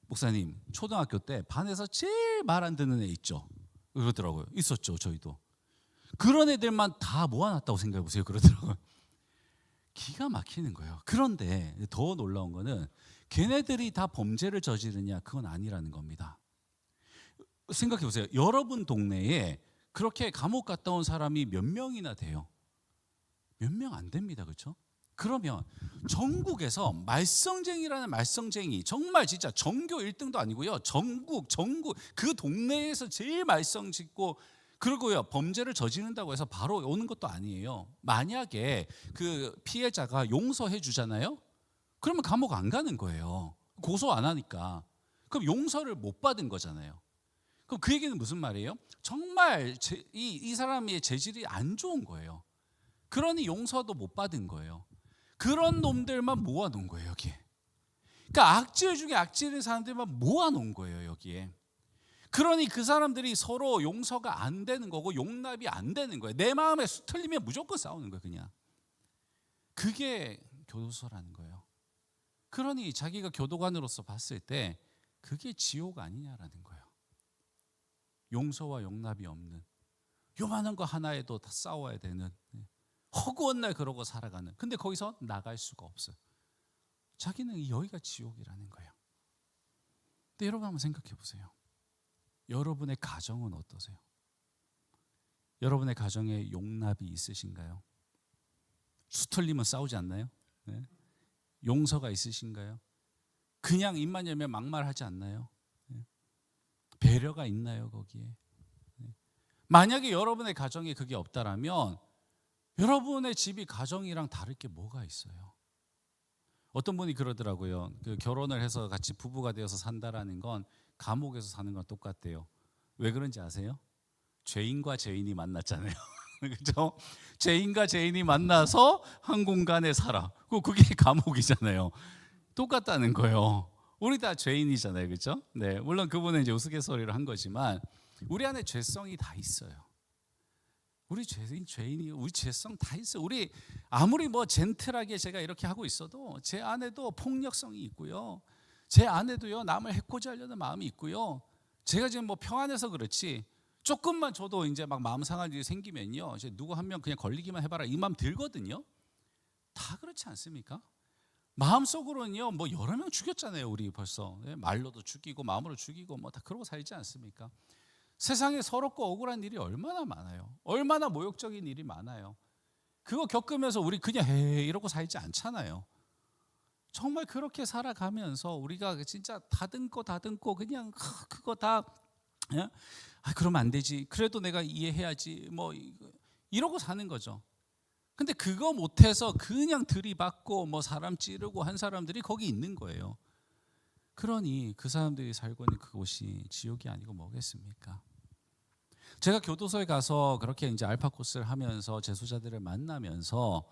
목사님 초등학교 때 반에서 제일 말 안 듣는 애 있죠. 그러더라고요. 있었죠. 저희도. 그런 애들만 다 모아놨다고 생각해 보세요. 그러더라고요. 기가 막히는 거예요. 그런데 더 놀라운 거는 걔네들이 다 범죄를 저지르냐? 그건 아니라는 겁니다. 생각해 보세요. 여러분 동네에 그렇게 감옥 갔다 온 사람이 몇 명이나 돼요? 몇 명 안 됩니다. 그렇죠? 그러면 전국에서 말썽쟁이라는 말썽쟁이, 정말 진짜 전교 1등도 아니고요, 전국 그 동네에서 제일 말썽 짓고, 그리고요 범죄를 저지른다고 해서 바로 오는 것도 아니에요. 만약에 그 피해자가 용서해 주잖아요, 그러면 감옥 안 가는 거예요. 고소 안 하니까. 그럼 용서를 못 받은 거잖아요. 그럼 그 얘기는 무슨 말이에요? 정말 이 사람의 재질이 안 좋은 거예요. 그러니 용서도 못 받은 거예요. 그런 놈들만 모아놓은 거예요, 여기에. 그러니까 악질 중에 악질인 사람들만 모아놓은 거예요, 여기에. 그러니 그 사람들이 서로 용서가 안 되는 거고 용납이 안 되는 거예요. 내 마음에 틀리면 무조건 싸우는 거예요, 그냥. 그게 교도소라는 거예요. 그러니 자기가 교도관으로서 봤을 때 그게 지옥 아니냐라는 거예요. 용서와 용납이 없는, 요만한 거 하나에도 다 싸워야 되는, 허구한 날 그러고 살아가는. 근데 거기서 나갈 수가 없어요. 자기는 여기가 지옥이라는 거예요. 근데 여러분 한번 생각해 보세요. 여러분의 가정은 어떠세요? 여러분의 가정에 용납이 있으신가요? 수틀리면 싸우지 않나요? 네. 용서가 있으신가요? 그냥 입만 열면 막말하지 않나요? 네. 배려가 있나요, 거기에? 네. 만약에 여러분의 가정에 그게 없다라면 여러분의 집이 가정이랑 다를 게 뭐가 있어요? 어떤 분이 그러더라고요. 그 결혼을 해서 같이 부부가 되어서 산다라는 건 감옥에서 사는 건 똑같대요. 왜 그런지 아세요? 죄인과 죄인이 만났잖아요. 그렇죠? 죄인과 죄인이 만나서 한 공간에 살아. 그게 감옥이잖아요. 똑같다는 거예요. 우리 다 죄인이잖아요, 그렇죠? 네, 물론 그분은 이제 우스갯소리를 한 거지만 우리 안에 죄성이 다 있어요. 우리 죄인이 우리 죄성 다 있어요. 우리 아무리 뭐 젠틀하게 제가 이렇게 하고 있어도 제 안에도 폭력성이 있고요. 제 안에도요 남을 해코지 하려는 마음이 있고요. 제가 지금 뭐 평안해서 그렇지 조금만 저도 이제 막 마음 상할 일이 생기면요, 이제 누구 한 명 그냥 걸리기만 해봐라 이 마음 들거든요. 다 그렇지 않습니까? 마음속으로는요 뭐 여러 명 죽였잖아요. 우리 벌써 말로도 죽이고 마음으로 죽이고 뭐 다 그러고 살지 않습니까? 세상에 서럽고 억울한 일이 얼마나 많아요. 얼마나 모욕적인 일이 많아요. 그거 겪으면서 우리 그냥 헤 이러고 살지 않잖아요. 정말 그렇게 살아가면서 우리가 진짜 다듬고 그냥 그거 다 그러면 안 되지. 그래도 내가 이해해야지. 뭐 이러고 사는 거죠. 근데 그거 못해서 그냥 들이받고 뭐 사람 찌르고 한 사람들이 거기 있는 거예요. 그러니 그 사람들이 살고 있는 그곳이 지옥이 아니고 뭐겠습니까? 제가 교도소에 가서 그렇게 이제 알파 코스를 하면서 재소자들을 만나면서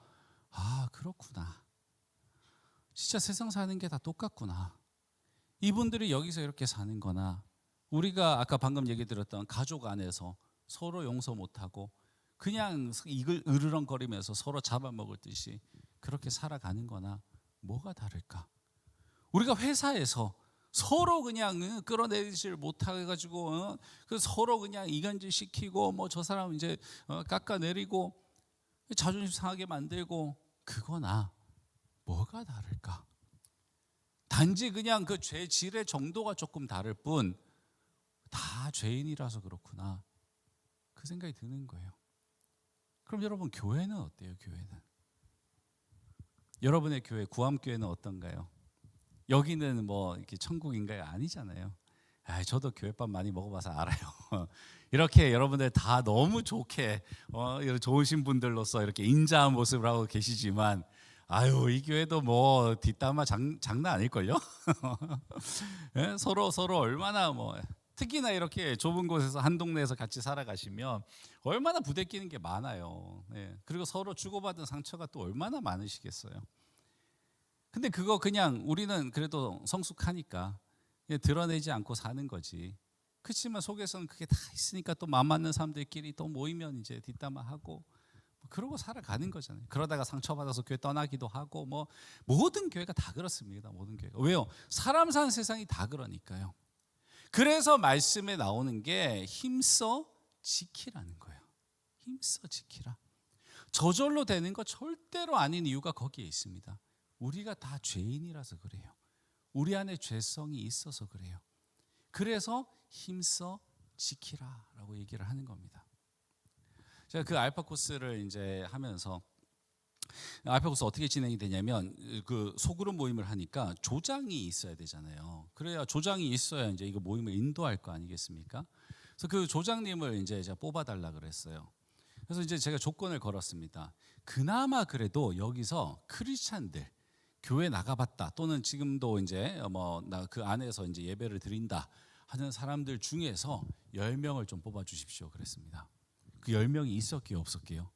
그렇구나. 진짜 세상 사는 게 다 똑같구나. 이분들이 여기서 이렇게 사는 거나 우리가 아까 방금 얘기 드렸던 가족 안에서 서로 용서 못하고 그냥 이걸 으르렁거리면서 서로 잡아먹을 듯이 그렇게 살아가는 거나 뭐가 다를까? 우리가 회사에서 서로 그냥 끌어내리질 못해가지고 서로 그냥 이간질 시키고 뭐 저 사람 이제 깎아내리고 자존심 상하게 만들고 그거나 뭐가 다를까? 단지 그냥 그 죄질의 정도가 조금 다를 뿐 다 죄인이라서 그렇구나 그 생각이 드는 거예요. 그럼 여러분 교회는 어때요? 교회는 여러분의 교회 구암교회는 어떤가요? 여기는 뭐 이렇게 천국인가요? 아니잖아요. 저도 교회밥 많이 먹어봐서 알아요. 이렇게 여러분들 다 너무 좋게 좋으신 분들로서 이렇게 인자한 모습을 하고 계시지만 이 교회도 뭐 뒷담화 장난 아닐걸요? 서로 얼마나 뭐 특히나 이렇게 좁은 곳에서 한 동네에서 같이 살아가시면 얼마나 부대끼는 게 많아요. 그리고 서로 주고받은 상처가 또 얼마나 많으시겠어요. 근데 그거 그냥 우리는 그래도 성숙하니까 드러내지 않고 사는 거지. 그렇지만 속에서는 그게 다 있으니까 또 마음 맞는 사람들끼리 또 모이면 이제 뒷담화하고 그러고 살아가는 거잖아요. 그러다가 상처받아서 교회 떠나기도 하고 뭐 모든 교회가 다 그렇습니다. 모든 교회가. 왜요? 사람 사는 세상이 다 그러니까요. 그래서 말씀에 나오는 게 힘써 지키라는 거예요. 힘써 지키라. 저절로 되는 거 절대로 아닌 이유가 거기에 있습니다. 우리가 다 죄인이라서 그래요. 우리 안에 죄성이 있어서 그래요. 그래서 힘써 지키라라고 얘기를 하는 겁니다. 제가 그 알파 코스를 이제 하면서 알파고스 어떻게 진행이 되냐면 그 소그룹 모임을 하니까 조장이 있어야 되잖아요. 그래야 조장이 있어야 이제 이거 모임을 인도할 거 아니겠습니까? 그래서 그 조장님을 이제 제가 뽑아달라 그랬어요. 그래서 이제 제가 조건을 걸었습니다. 그나마 그래도 여기서 크리스찬들 교회 나가봤다 또는 지금도 이제 뭐 나 그 안에서 이제 예배를 드린다 하는 사람들 중에서 10명을 좀 뽑아 주십시오 그랬습니다. 그 10명이 있었게요, 없었게요?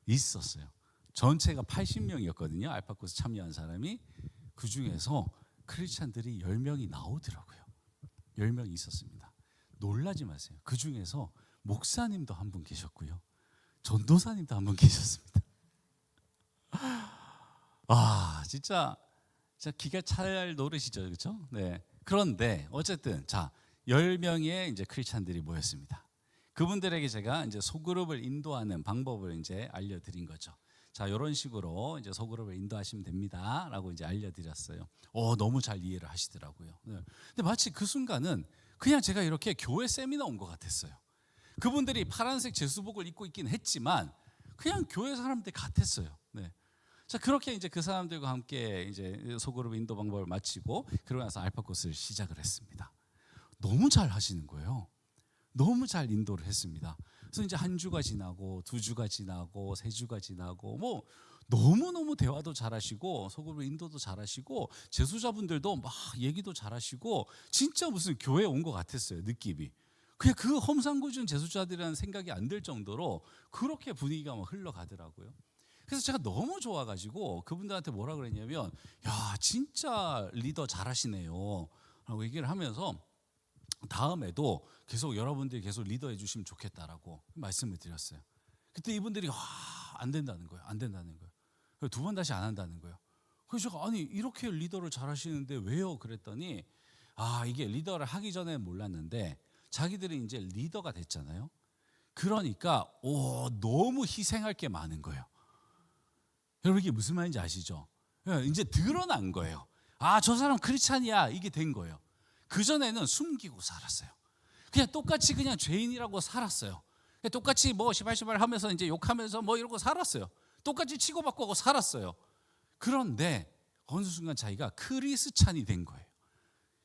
있었어요. 전체가 80명이었거든요. 알파고스 참여한 사람이. 그 중에서 크리스찬들이 10명이 나오더라고요. 10명이 있었습니다. 놀라지 마세요. 그 중에서 목사님도 한 분 계셨고요. 전도사님도 한 분 계셨습니다. 아, 진짜 기가 찰 노릇이죠. 그렇죠? 네. 그런데 어쨌든 자, 10명의 이제 크리스찬들이 모였습니다. 그분들에게 제가 이제 소그룹을 인도하는 방법을 이제 알려드린 거죠. 자, 이런 식으로 이제 소그룹을 인도하시면 됩니다라고 이제 알려드렸어요. 너무 잘 이해를 하시더라고요. 네. 근데 마치 그 순간은 그냥 제가 이렇게 교회 세미나 온 것 같았어요. 그분들이 파란색 제수복을 입고 있긴 했지만 그냥 교회 사람들 같았어요. 네. 자, 그렇게 이제 그 사람들과 함께 이제 소그룹 인도 방법을 마치고 그러고 나서 알파고스를 시작을 했습니다. 너무 잘 하시는 거예요. 너무 잘 인도를 했습니다. 그래서 이제 한 주가 지나고 2주가 지나고 3주가 지나고 뭐 너무너무 대화도 잘하시고 소그룹 인도도 잘하시고 제수자분들도 막 얘기도 잘하시고 진짜 무슨 교회에 온 것 같았어요. 느낌이. 그냥 그 험상궂은 제수자들이라는 생각이 안 들 정도로 그렇게 분위기가 막 흘러가더라고요. 그래서 제가 너무 좋아가지고 그분들한테 뭐라 그랬냐면 야, 진짜 리더 잘하시네요 라고 얘기를 하면서 다음에도 계속 여러분들이 계속 리더해 주시면 좋겠다라고 말씀을 드렸어요. 그때 이분들이 안 된다는 거예요. 안 된다는 거예요. 2번 다시 안 한다는 거예요. 그래서 제가 아니 이렇게 리더를 잘하시는데 왜요? 그랬더니 이게 리더를 하기 전에는 몰랐는데 자기들이 이제 리더가 됐잖아요. 그러니까 너무 희생할 게 많은 거예요. 여러분 이게 무슨 말인지 아시죠? 이제 드러난 거예요. 저 사람 크리스찬이야 이게 된 거예요. 그전에는 숨기고 살았어요. 그냥 똑같이 그냥 죄인이라고 살았어요. 똑같이 뭐 시발시발 하면서 이제 욕하면서 뭐 이러고 살았어요. 똑같이 치고받고 하고 살았어요. 그런데 어느 순간 자기가 크리스찬이 된 거예요.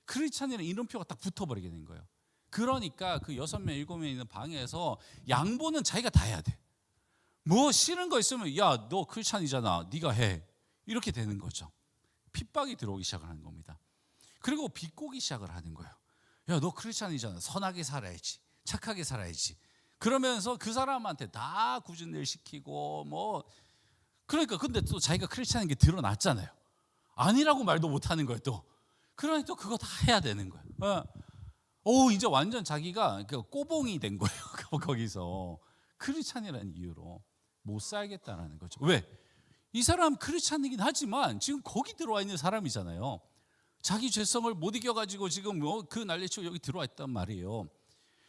크리스찬이라는 이름표가 딱 붙어버리게 된 거예요. 그러니까 그 6명, 7명 있는 방에서 양보는 자기가 다 해야 돼. 뭐 싫은 거 있으면 야, 너 크리스찬이잖아. 네가 해. 이렇게 되는 거죠. 핍박이 들어오기 시작을 하는 겁니다. 그리고 비꼬기 시작을 하는 거예요. 야, 너 크리스찬이잖아. 선하게 살아야지. 착하게 살아야지. 그러면서 그 사람한테 다 굳은 일 시키고 뭐 그러니까 근데 또 자기가 크리스찬인 게 드러났잖아요. 아니라고 말도 못 하는 거예요, 또. 그러니 또 그거 다 해야 되는 거예요. 이제 완전 자기가 꼬봉이 된 거예요. 거기서 크리스찬이라는 이유로 못 살겠다라는 거죠. 왜? 이 사람 크리스찬이긴 하지만 지금 거기 들어와 있는 사람이잖아요. 자기 죄성을 못 이겨가지고 지금 그 난리치고 여기 들어와 있단 말이에요.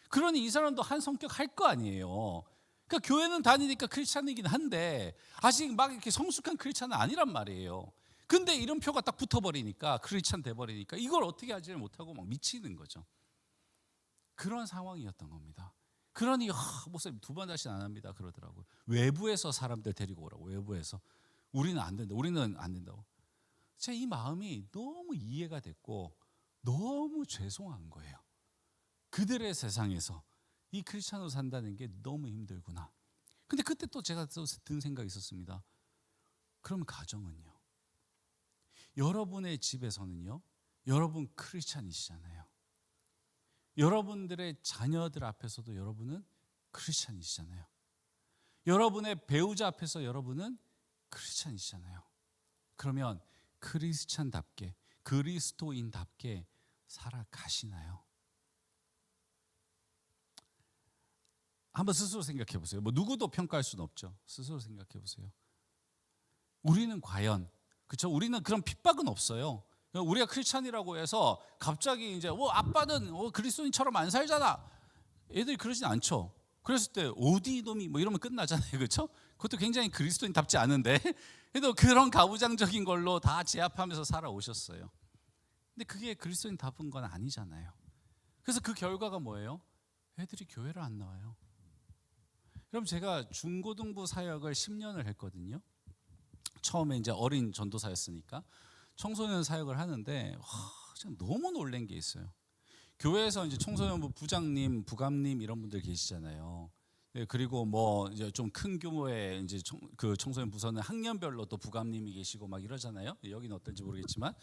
그러니 이 사람도 한 성격 할 거 아니에요. 그러니까 교회는 다니니까 크리스찬이긴 한데 아직 막 이렇게 성숙한 크리스찬은 아니란 말이에요. 근데 이름표가 딱 붙어버리니까 크리스찬 돼버리니까 이걸 어떻게 하지를 못하고 막 미치는 거죠. 그런 상황이었던 겁니다. 그러니 목사님 2번 다시는 안 합니다 그러더라고요. 외부에서 사람들 데리고 오라고. 외부에서. 우리는 안 된다. 우리는 안 된다고. 제 이 마음이 너무 이해가 됐고 너무 죄송한 거예요. 그들의 세상에서 이 크리스찬으로 산다는 게 너무 힘들구나. 근데 그때 또 제가 든 생각이 있었습니다. 그럼 가정은요? 여러분의 집에서는요? 여러분 크리스찬이시잖아요. 여러분들의 자녀들 앞에서도 여러분은 크리스찬이시잖아요. 여러분의 배우자 앞에서 여러분은 크리스찬이시잖아요. 그러면 크리스찬답게 그리스도인답게 살아가시나요? 한번 스스로 생각해 보세요. 뭐 누구도 평가할 수는 없죠. 스스로 생각해 보세요. 우리는 과연 그렇죠? 우리는 그런 핍박은 없어요. 우리가 크리스찬이라고 해서 갑자기 이제 아빠는 그리스도인처럼 안 살잖아. 애들이 그러진 않죠. 그랬을 때 어디 놈이 뭐 이러면 끝나잖아요. 그렇죠? 그것도 굉장히 그리스도인답지 않은데 그래도 그런 가부장적인 걸로 다 제압하면서 살아오셨어요. 근데 그게 그리스도인답은 건 아니잖아요. 그래서 그 결과가 뭐예요? 애들이 교회를 안 나와요. 여러분 제가 중고등부 사역을 10년을 했거든요. 처음에 이제 어린 전도사였으니까 청소년 사역을 하는데 진짜 너무 놀란 게 있어요. 교회에서 이제 청소년부 부장님, 부감님 이런 분들 계시잖아요. 예, 그리고 뭐 이제 좀 큰 규모의 이제 그 청소년 부서는 학년별로 또 부감님이 계시고 막 이러잖아요. 여기는 어떨지 모르겠지만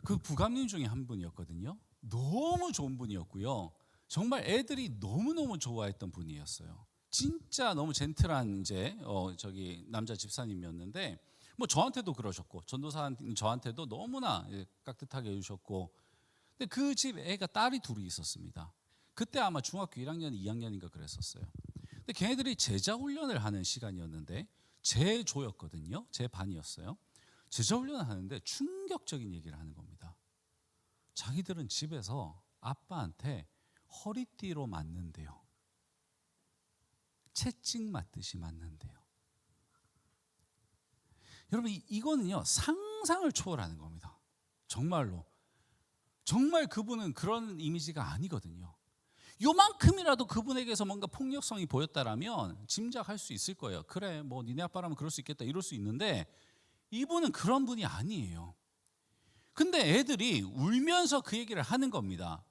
그 부감님 중에 한 분이었거든요. 너무 좋은 분이었고요. 정말 애들이 너무너무 좋아했던 분이었어요. 진짜 너무 젠틀한 이제 저기 남자 집사님이었는데 뭐 저한테도 그러셨고 전도사 저한테도 너무나 깍듯하게 해주셨고, 근데 그 집 애가 딸이 둘이 있었습니다. 그때 아마 중학교 1학년, 2학년인가 그랬었어요. 근데 걔네들이 제자 훈련을 하는 시간이었는데 제 조였거든요. 제 반이었어요. 제자 훈련을 하는데 충격적인 얘기를 하는 겁니다. 자기들은 집에서 아빠한테 허리띠로 맞는데요. 채찍 맞듯이 맞는데요. 여러분 이거는요 상상을 초월하는 겁니다. 정말로. 정말 그분은 그런 이미지가 아니거든요. 요만큼이라도 그분에게서 뭔가 폭력성이 보였다라면 짐작할 수 있을 거예요. 그래 뭐 니네 아빠라면 그럴 수 있겠다 이럴 수 있는데 이분은 그런 분이 아니에요. 근데 애들이 울면서 그 얘기를 하는 겁니다.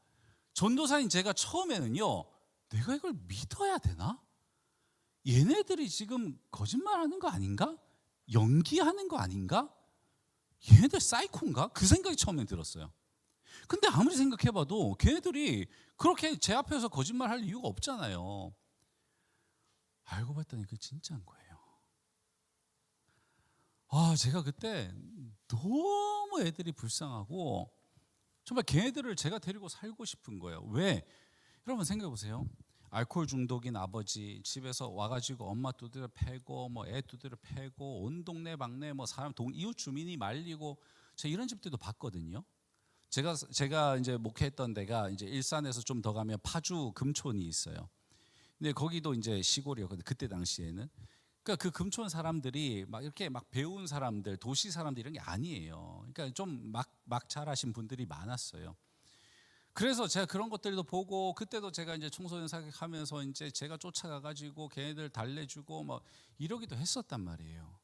전도사인 제가 처음에는요 내가 이걸 믿어야 되나? 얘네들이 지금 거짓말하는 거 아닌가? 연기하는 거 아닌가? 얘네들 사이코인가? 그 생각이 처음에 들었어요. 근데 아무리 생각해봐도 걔네들이 그렇게 제 앞에서 거짓말할 이유가 없잖아요. 알고 봤더니 그게 진짜인 거예요. 제가 그때 너무 애들이 불쌍하고 정말 걔네들을 제가 데리고 살고 싶은 거예요. 왜? 여러분 생각해 보세요. 알코올 중독인 아버지 집에서 와가지고 엄마 두드려 패고 뭐 애 두드려 패고 온 동네 막내 뭐 사람 이웃 주민이 말리고 제가 이런 집들도 봤거든요. 제가 이제 목회했던 데가 이제 일산에서 좀 더 가면 파주 금촌이 있어요. 근데 거기도 이제 시골이었거든요. 그때 당시에는. 그러니까 그 금촌 사람들이 막 이렇게 막 배운 사람들, 도시 사람들 이런 게 아니에요. 그러니까 좀 막 잘하신 분들이 많았어요. 그래서 제가 그런 것들도 보고 그때도 제가 이제 청소년 사역하면서 이제 제가 쫓아가가지고 걔네들 달래주고 뭐 이러기도 했었단 말이에요.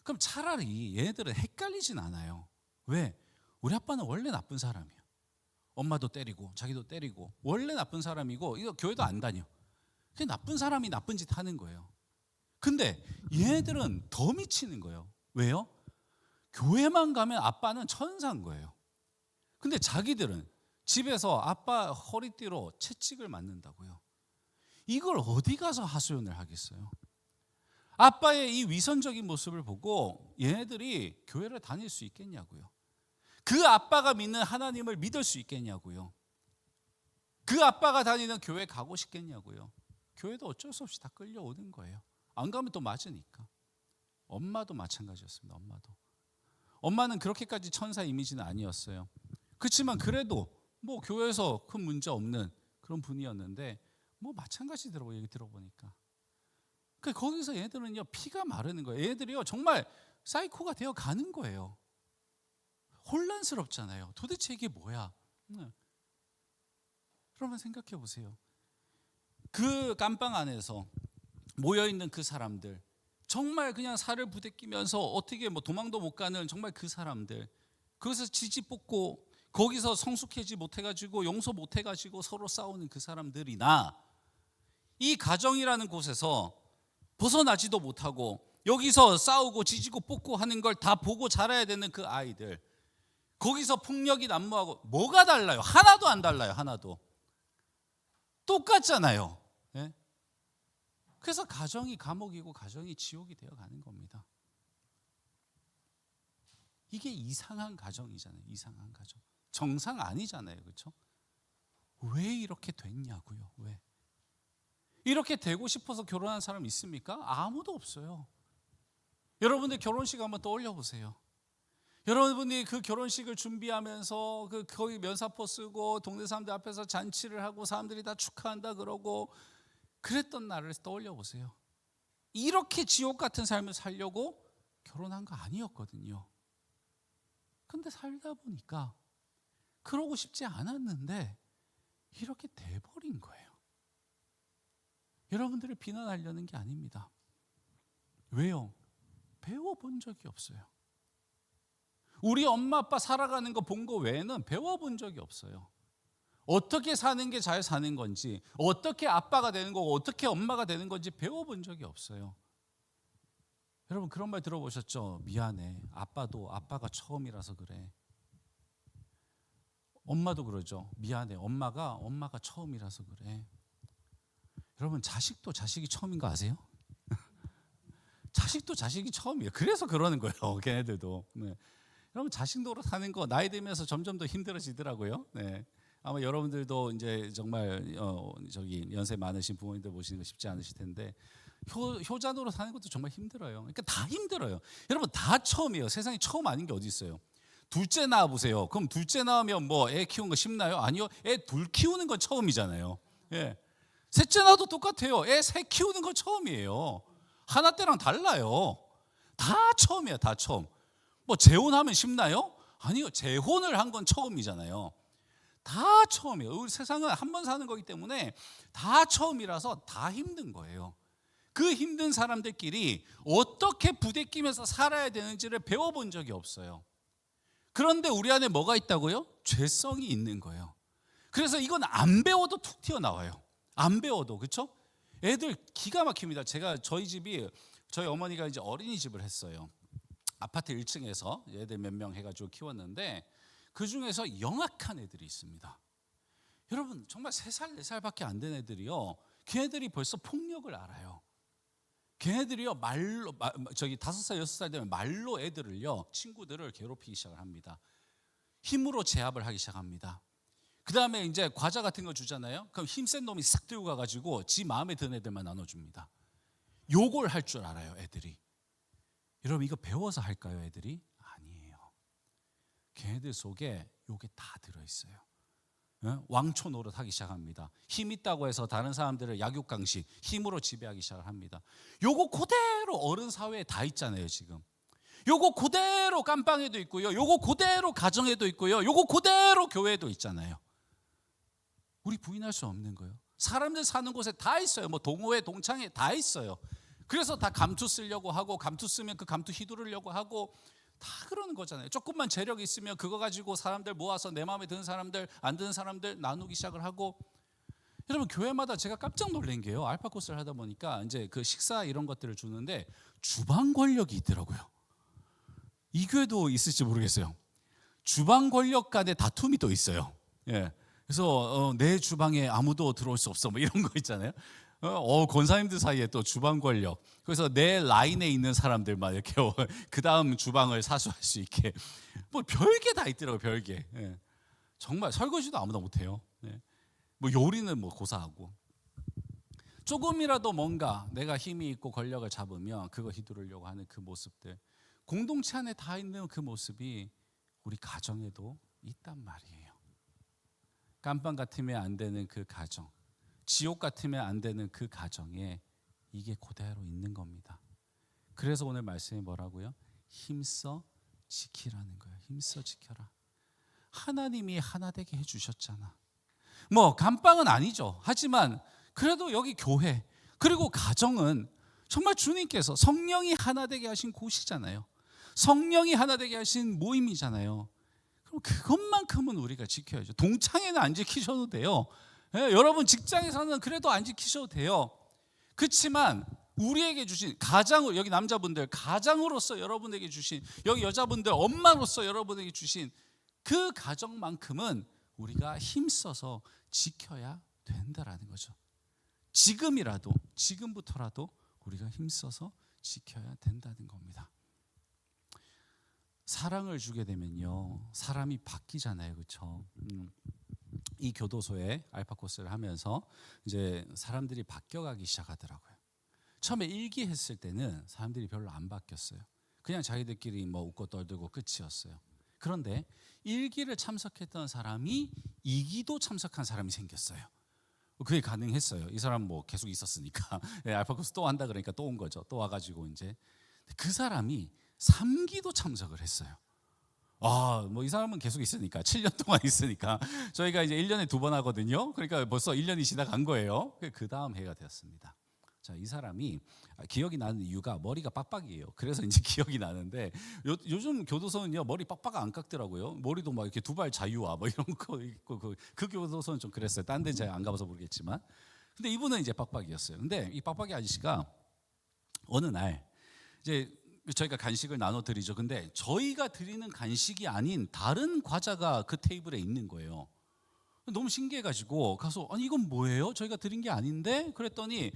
그럼 차라리 얘네들은 헷갈리진 않아요. 왜? 우리 아빠는 원래 나쁜 사람이야. 엄마도 때리고 자기도 때리고 원래 나쁜 사람이고 이거 교회도 안 다녀. 그게 나쁜 사람이 나쁜 짓 하는 거예요. 근데 얘네들은 더 미치는 거예요. 왜요? 교회만 가면 아빠는 천사인 거예요. 근데 자기들은 집에서 아빠 허리띠로 채찍을 맞는다고요. 이걸 어디 가서 하소연을 하겠어요? 아빠의 이 위선적인 모습을 보고 얘네들이 교회를 다닐 수 있겠냐고요. 그 아빠가 믿는 하나님을 믿을 수 있겠냐고요. 그 아빠가 다니는 교회 가고 싶겠냐고요. 교회도 어쩔 수 없이 다 끌려오는 거예요. 안 가면 또 맞으니까. 엄마도 마찬가지였습니다. 엄마는 그렇게까지 천사 이미지는 아니었어요. 그렇지만 그래도 뭐 교회에서 큰 문제 없는 그런 분이었는데 뭐 마찬가지더라고요. 얘기 들어보니까. 거기서 얘네들은요 피가 마르는 거예요. 얘네들이요 정말 사이코가 되어 가는 거예요. 혼란스럽잖아요. 도대체 이게 뭐야? 여러분 생각해 보세요. 그 깜빵 안에서 모여 있는 그 사람들, 정말 그냥 살을 부대끼면서 어떻게 뭐 도망도 못 가는 정말 그 사람들, 거기서 지지 뽑고 거기서 성숙해지 못해가지고 용서 못해가지고 서로 싸우는 그 사람들이나 이 가정이라는 곳에서 벗어나지도 못하고 여기서 싸우고 지지고 뽑고 하는 걸 다 보고 자라야 되는 그 아이들, 거기서 폭력이 난무하고 뭐가 달라요? 하나도 안 달라요. 하나도 똑같잖아요. 네? 그래서 가정이 감옥이고 가정이 지옥이 되어가는 겁니다. 이게 이상한 가정이잖아요. 이상한 가정. 정상 아니잖아요. 그렇죠? 왜 이렇게 됐냐고요. 왜? 이렇게 되고 싶어서 결혼한 사람 있습니까? 아무도 없어요. 여러분들 결혼식 한번 떠올려 보세요. 여러분이 그 결혼식을 준비하면서 거기 면사포 쓰고 동네 사람들 앞에서 잔치를 하고 사람들이 다 축하한다 그러고 그랬던 날을 떠올려 보세요. 이렇게 지옥 같은 삶을 살려고 결혼한 거 아니었거든요. 근데 살다 보니까 그러고 싶지 않았는데 이렇게 돼버린 거예요. 여러분들을 비난하려는 게 아닙니다. 왜요? 배워본 적이 없어요. 우리 엄마 아빠 살아가는 거 본 거 외에는 배워본 적이 없어요. 어떻게 사는 게 잘 사는 건지, 어떻게 아빠가 되는 거고 어떻게 엄마가 되는 건지 배워본 적이 없어요. 여러분 그런 말 들어보셨죠? 미안해, 아빠가 처음이라서 그래. 엄마도 그러죠. 미안해, 엄마가 처음이라서 그래. 여러분 자식도 자식이 처음인 거 아세요? 자식도 자식이 처음이에요. 그래서 그러는 거예요. 걔네들도. 네. 여러분 자식 노릇 하는 거 나이 들면서 점점 더 힘들어지더라고요. 네. 아마 여러분들도 이제 정말 연세 많으신 부모님들 모시는 거 쉽지 않으실 텐데 효자 노릇 하는 것도 정말 힘들어요. 그러니까 다 힘들어요. 여러분 다 처음이에요. 세상에 처음 아닌 게 어디 있어요? 둘째 낳아 보세요. 그럼 둘째 낳으면 뭐 애 키우는 거 쉽나요? 아니요. 애 둘 키우는 건 처음이잖아요. 예. 셋째 낳아도 똑같아요. 애 셋 키우는 건 처음이에요. 하나 때랑 달라요. 다 처음이에요. 다 처음. 뭐 재혼하면 쉽나요? 아니요. 재혼을 한 건 처음이잖아요. 다 처음이에요. 우리 세상은 한 번 사는 거기 때문에 다 처음이라서 다 힘든 거예요. 그 힘든 사람들끼리 어떻게 부대끼면서 살아야 되는지를 배워본 적이 없어요. 그런데 우리 안에 뭐가 있다고요? 죄성이 있는 거예요. 그래서 이건 안 배워도 툭 튀어나와요. 안 배워도. 그렇죠? 애들 기가 막힙니다. 저희 어머니가 이제 어린이집을 했어요. 아파트 1층에서 애들 몇 명 해가지고 키웠는데 그 중에서 영악한 애들이 있습니다. 여러분 정말 3살 4살밖에 안 된 애들이요. 걔네들이 벌써 폭력을 알아요. 걔네들이요 말로 5살 6살 되면 말로 애들을요 친구들을 괴롭히기 시작을 합니다. 힘으로 제압을 하기 시작합니다. 그 다음에 이제 과자 같은 거 주잖아요. 그럼 힘센 놈이 싹 들고 가가지고 지 마음에 드는 애들만 나눠줍니다. 욕을 할 줄 알아요 애들이. 여러분 이거 배워서 할까요 애들이? 아니에요. 걔네들 속에 요게 다 들어있어요. 왕초 노릇 하기 시작합니다. 힘 있다고 해서 다른 사람들을 약육강식 힘으로 지배하기 시작을 합니다. 요거 그대로 어른 사회에 다 있잖아요 지금. 요거 그대로 깜빵에도 있고요. 요거 그대로 가정에도 있고요. 요거 그대로 교회에도 있잖아요. 우리 부인할 수 없는 거예요. 사람들 사는 곳에 다 있어요. 뭐 동호회 동창회 다 있어요. 그래서 다 감투 쓰려고 하고 감투 쓰면 그 감투 휘두르려고 하고 다 그러는 거잖아요. 조금만 재력이 있으면 그거 가지고 사람들 모아서 내 마음에 드는 사람들 안 드는 사람들 나누기 시작을 하고. 여러분 교회마다 제가 깜짝 놀란 게요. 알파 코스를 하다 보니까 이제 그 식사 이런 것들을 주는데 주방 권력이 있더라고요. 이 교회도 있을지 모르겠어요. 주방 권력 간의 다툼이 또 있어요. 예. 그래서 내 주방에 아무도 들어올 수 없어 뭐 이런 거 있잖아요. 권사님들 사이에 또 주방 권력. 그래서 내 라인에 있는 사람들만 이렇게 그 다음 주방을 사수할 수 있게 뭐 별게 다 있더라고요. 별게. 예. 정말 설거지도 아무나 못해요. 예. 뭐 요리는 뭐 고사하고. 조금이라도 뭔가 내가 힘이 있고 권력을 잡으면 그거 휘두르려고 하는 그 모습들. 공동체 안에 다 있는 그 모습이 우리 가정에도 있단 말이에요. 깜빵 같으면 안 되는 그 가정, 지옥 같으면 안 되는 그 가정에 이게 그대로 있는 겁니다. 그래서 오늘 말씀이 뭐라고요? 힘써 지키라는 거예요. 힘써 지켜라. 하나님이 하나 되게 해주셨잖아. 뭐 감방은 아니죠. 하지만 그래도 여기 교회 그리고 가정은 정말 주님께서 성령이 하나 되게 하신 곳이잖아요. 성령이 하나 되게 하신 모임이잖아요. 그럼 그것만큼은 우리가 지켜야죠. 동창회는 안 지키셔도 돼요. 여러분 직장에서는 그래도 안 지키셔도 돼요. 그렇지만 우리에게 주신 가장으로, 여기 남자분들 가장으로서 여러분에게 주신, 여기 여자분들 엄마로서 여러분에게 주신 그 가정만큼은 우리가 힘써서 지켜야 된다라는 거죠. 지금부터라도 우리가 힘써서 지켜야 된다는 겁니다. 사랑을 주게 되면요 사람이 바뀌잖아요. 그렇죠? 이 교도소에 알파 코스를 하면서 이제 사람들이 바뀌어가기 시작하더라고요. 처음에 일기했을 때는 사람들이 별로 안 바뀌었어요. 그냥 자기들끼리 뭐 웃고 떠들고 끝이었어요. 그런데 일기를 참석했던 사람이 2기도 참석한 사람이 생겼어요. 그게 가능했어요. 이 사람 뭐 계속 있었으니까. 알파 코스 또 한다 그러니까 또 온 거죠. 또 와가지고 이제 그 사람이 3기도 참석을 했어요. 뭐 이 사람은 계속 있으니까 7년 동안 있으니까 저희가 이제 1년에 2번 하거든요. 그러니까 벌써 1년이 지나간 거예요. 그 다음 해가 되었습니다. 자, 이 사람이 기억이 나는 이유가 머리가 빡빡이에요. 그래서 이제 기억이 나는데 요즘 교도소는요 머리 빡빡 안 깎더라고요. 머리도 막 이렇게 두발 자유화 뭐 이런 거 있고 그 교도소는 좀 그랬어요. 딴 데는 제가 안 가봐서 모르겠지만. 근데 이분은 이제 빡빡이였어요. 근데 이 빡빡이 아저씨가 어느 날 이제 저희가 간식을 나눠 드리죠. 근데 저희가 드리는 간식이 아닌 다른 과자가 그 테이블에 있는 거예요. 너무 신기해가지고 가서 아니 이건 뭐예요? 저희가 드린 게 아닌데 그랬더니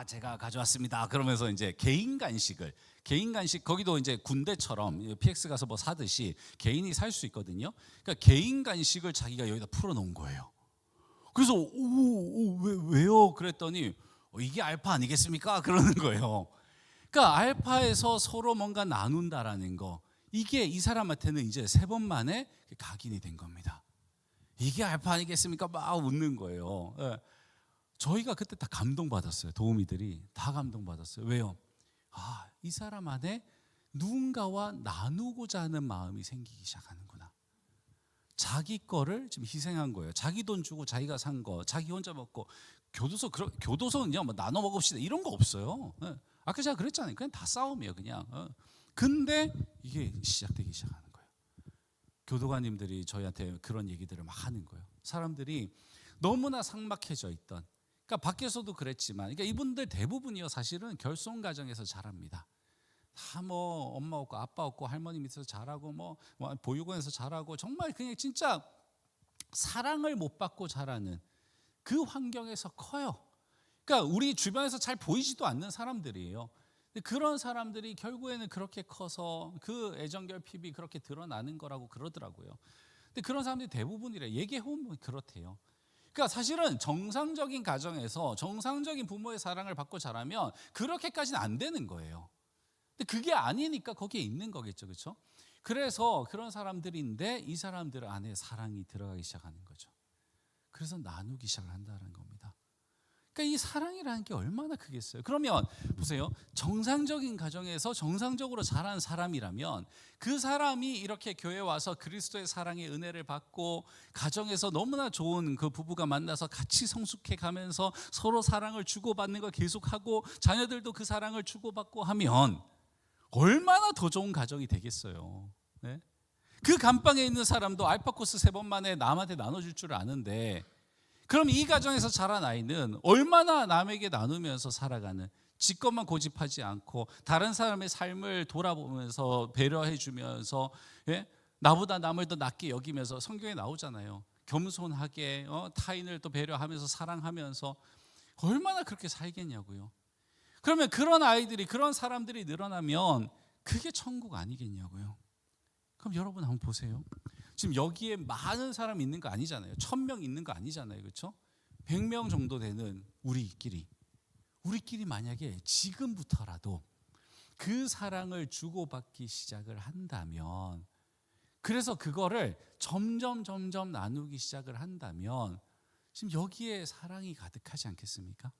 제가 가져왔습니다. 그러면서 이제 개인 간식 거기도 이제 군대처럼 PX 가서 뭐 사듯이 개인이 살 수 있거든요. 그러니까 개인 간식을 자기가 여기다 풀어놓은 거예요. 그래서 왜요? 그랬더니 이게 알파 아니겠습니까? 그러는 거예요. 그러니까 알파에서 서로 뭔가 나눈다라는 거, 이게 이 사람한테는 이제 3번 만에 각인이 된 겁니다. 이게 알파 아니겠습니까? 막 웃는 거예요. 저희가 그때 다 감동받았어요. 도우미들이 다 감동받았어요. 왜요? 이 사람 안에 누군가와 나누고자 하는 마음이 생기기 시작하는구나. 자기 거를 지금 희생한 거예요. 자기 돈 주고 자기가 산 거, 자기 혼자 먹고. 교도소는요, 뭐 나눠 먹읍시다 이런 거 없어요. 아까 제가 그랬잖아요. 그냥 다 싸움이에요, 그냥. 근데 이게 시작되기 시작하는 거예요. 교도관님들이 저희한테 그런 얘기들을 막 하는 거예요. 사람들이 너무나 삭막해져 있던. 그러니까 밖에서도 그랬지만, 그러니까 이분들 대부분이요 사실은 결손 가정에서 자랍니다. 다 뭐 엄마 없고 아빠 없고 할머니 밑에서 자라고 뭐 보육원에서 자라고 정말 그냥 진짜 사랑을 못 받고 자라는 그 환경에서 커요. 그러니까 우리 주변에서 잘 보이지도 않는 사람들이에요. 그런 사람들이 결국에는 그렇게 커서 그 애정결핍이 그렇게 드러나는 거라고 그러더라고요. 근데 그런 사람들이 대부분이래. 얘기해보면 그렇대요. 그러니까 사실은 정상적인 가정에서 정상적인 부모의 사랑을 받고 자라면 그렇게까지는 안 되는 거예요. 근데 그게 아니니까 거기에 있는 거겠죠, 그렇죠? 그래서 그런 사람들인데 이 사람들 안에 사랑이 들어가기 시작하는 거죠. 그래서 나누기 시작을 한다는 겁니다. 그러니까 이 사랑이라는 게 얼마나 크겠어요. 그러면 보세요. 정상적인 가정에서 정상적으로 자란 사람이라면 그 사람이 이렇게 교회에 와서 그리스도의 사랑의 은혜를 받고 가정에서 너무나 좋은 그 부부가 만나서 같이 성숙해 가면서 서로 사랑을 주고받는 걸 계속하고 자녀들도 그 사랑을 주고받고 하면 얼마나 더 좋은 가정이 되겠어요. 네? 그 감방에 있는 사람도 알파 코스 3번 만에 남한테 나눠줄 줄 아는데, 그럼 이 가정에서 자란 아이는 얼마나 남에게 나누면서 살아가는, 지 것만 고집하지 않고 다른 사람의 삶을 돌아보면서 배려해 주면서, 나보다 남을 더 낫게 여기면서, 성경에 나오잖아요. 겸손하게 타인을 또 배려하면서 사랑하면서 얼마나 그렇게 살겠냐고요. 그러면 그런 아이들이, 그런 사람들이 늘어나면 그게 천국 아니겠냐고요. 그럼 여러분 한번 보세요. 지금 여기에 많은 사람이 있는 거 아니잖아요. 1000명 있는 거 아니잖아요. 그렇죠? 100명 정도 되는 우리끼리 만약에 지금부터라도 그 사랑을 주고받기 시작을 한다면, 그래서 그거를 점점 나누기 시작을 한다면 지금 여기에 사랑이 가득하지 않겠습니까?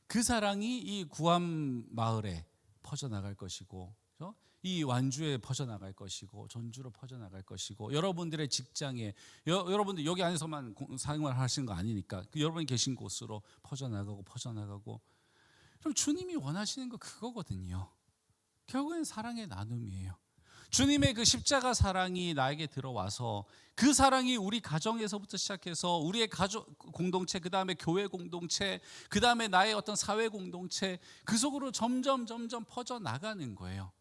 그 사랑이 이 구암 마을에 퍼져나갈 것이고, 그렇죠? 이 완주에 퍼져나갈 것이고, 전주로 퍼져나갈 것이고, 여러분들의 직장에, 여러분들 여기 안에서만 사용을 하시는 거 아니니까 여러분이 계신 곳으로 퍼져나가고. 그럼 주님이 원하시는 거 그거거든요. 결국엔 사랑의 나눔이에요. 주님의 그 십자가 사랑이 나에게 들어와서 그 사랑이 우리 가정에서부터 시작해서 우리의 가족 공동체, 그 다음에 교회 공동체, 그 다음에 나의 어떤 사회 공동체, 그 속으로 점점 퍼져나가는 거예요.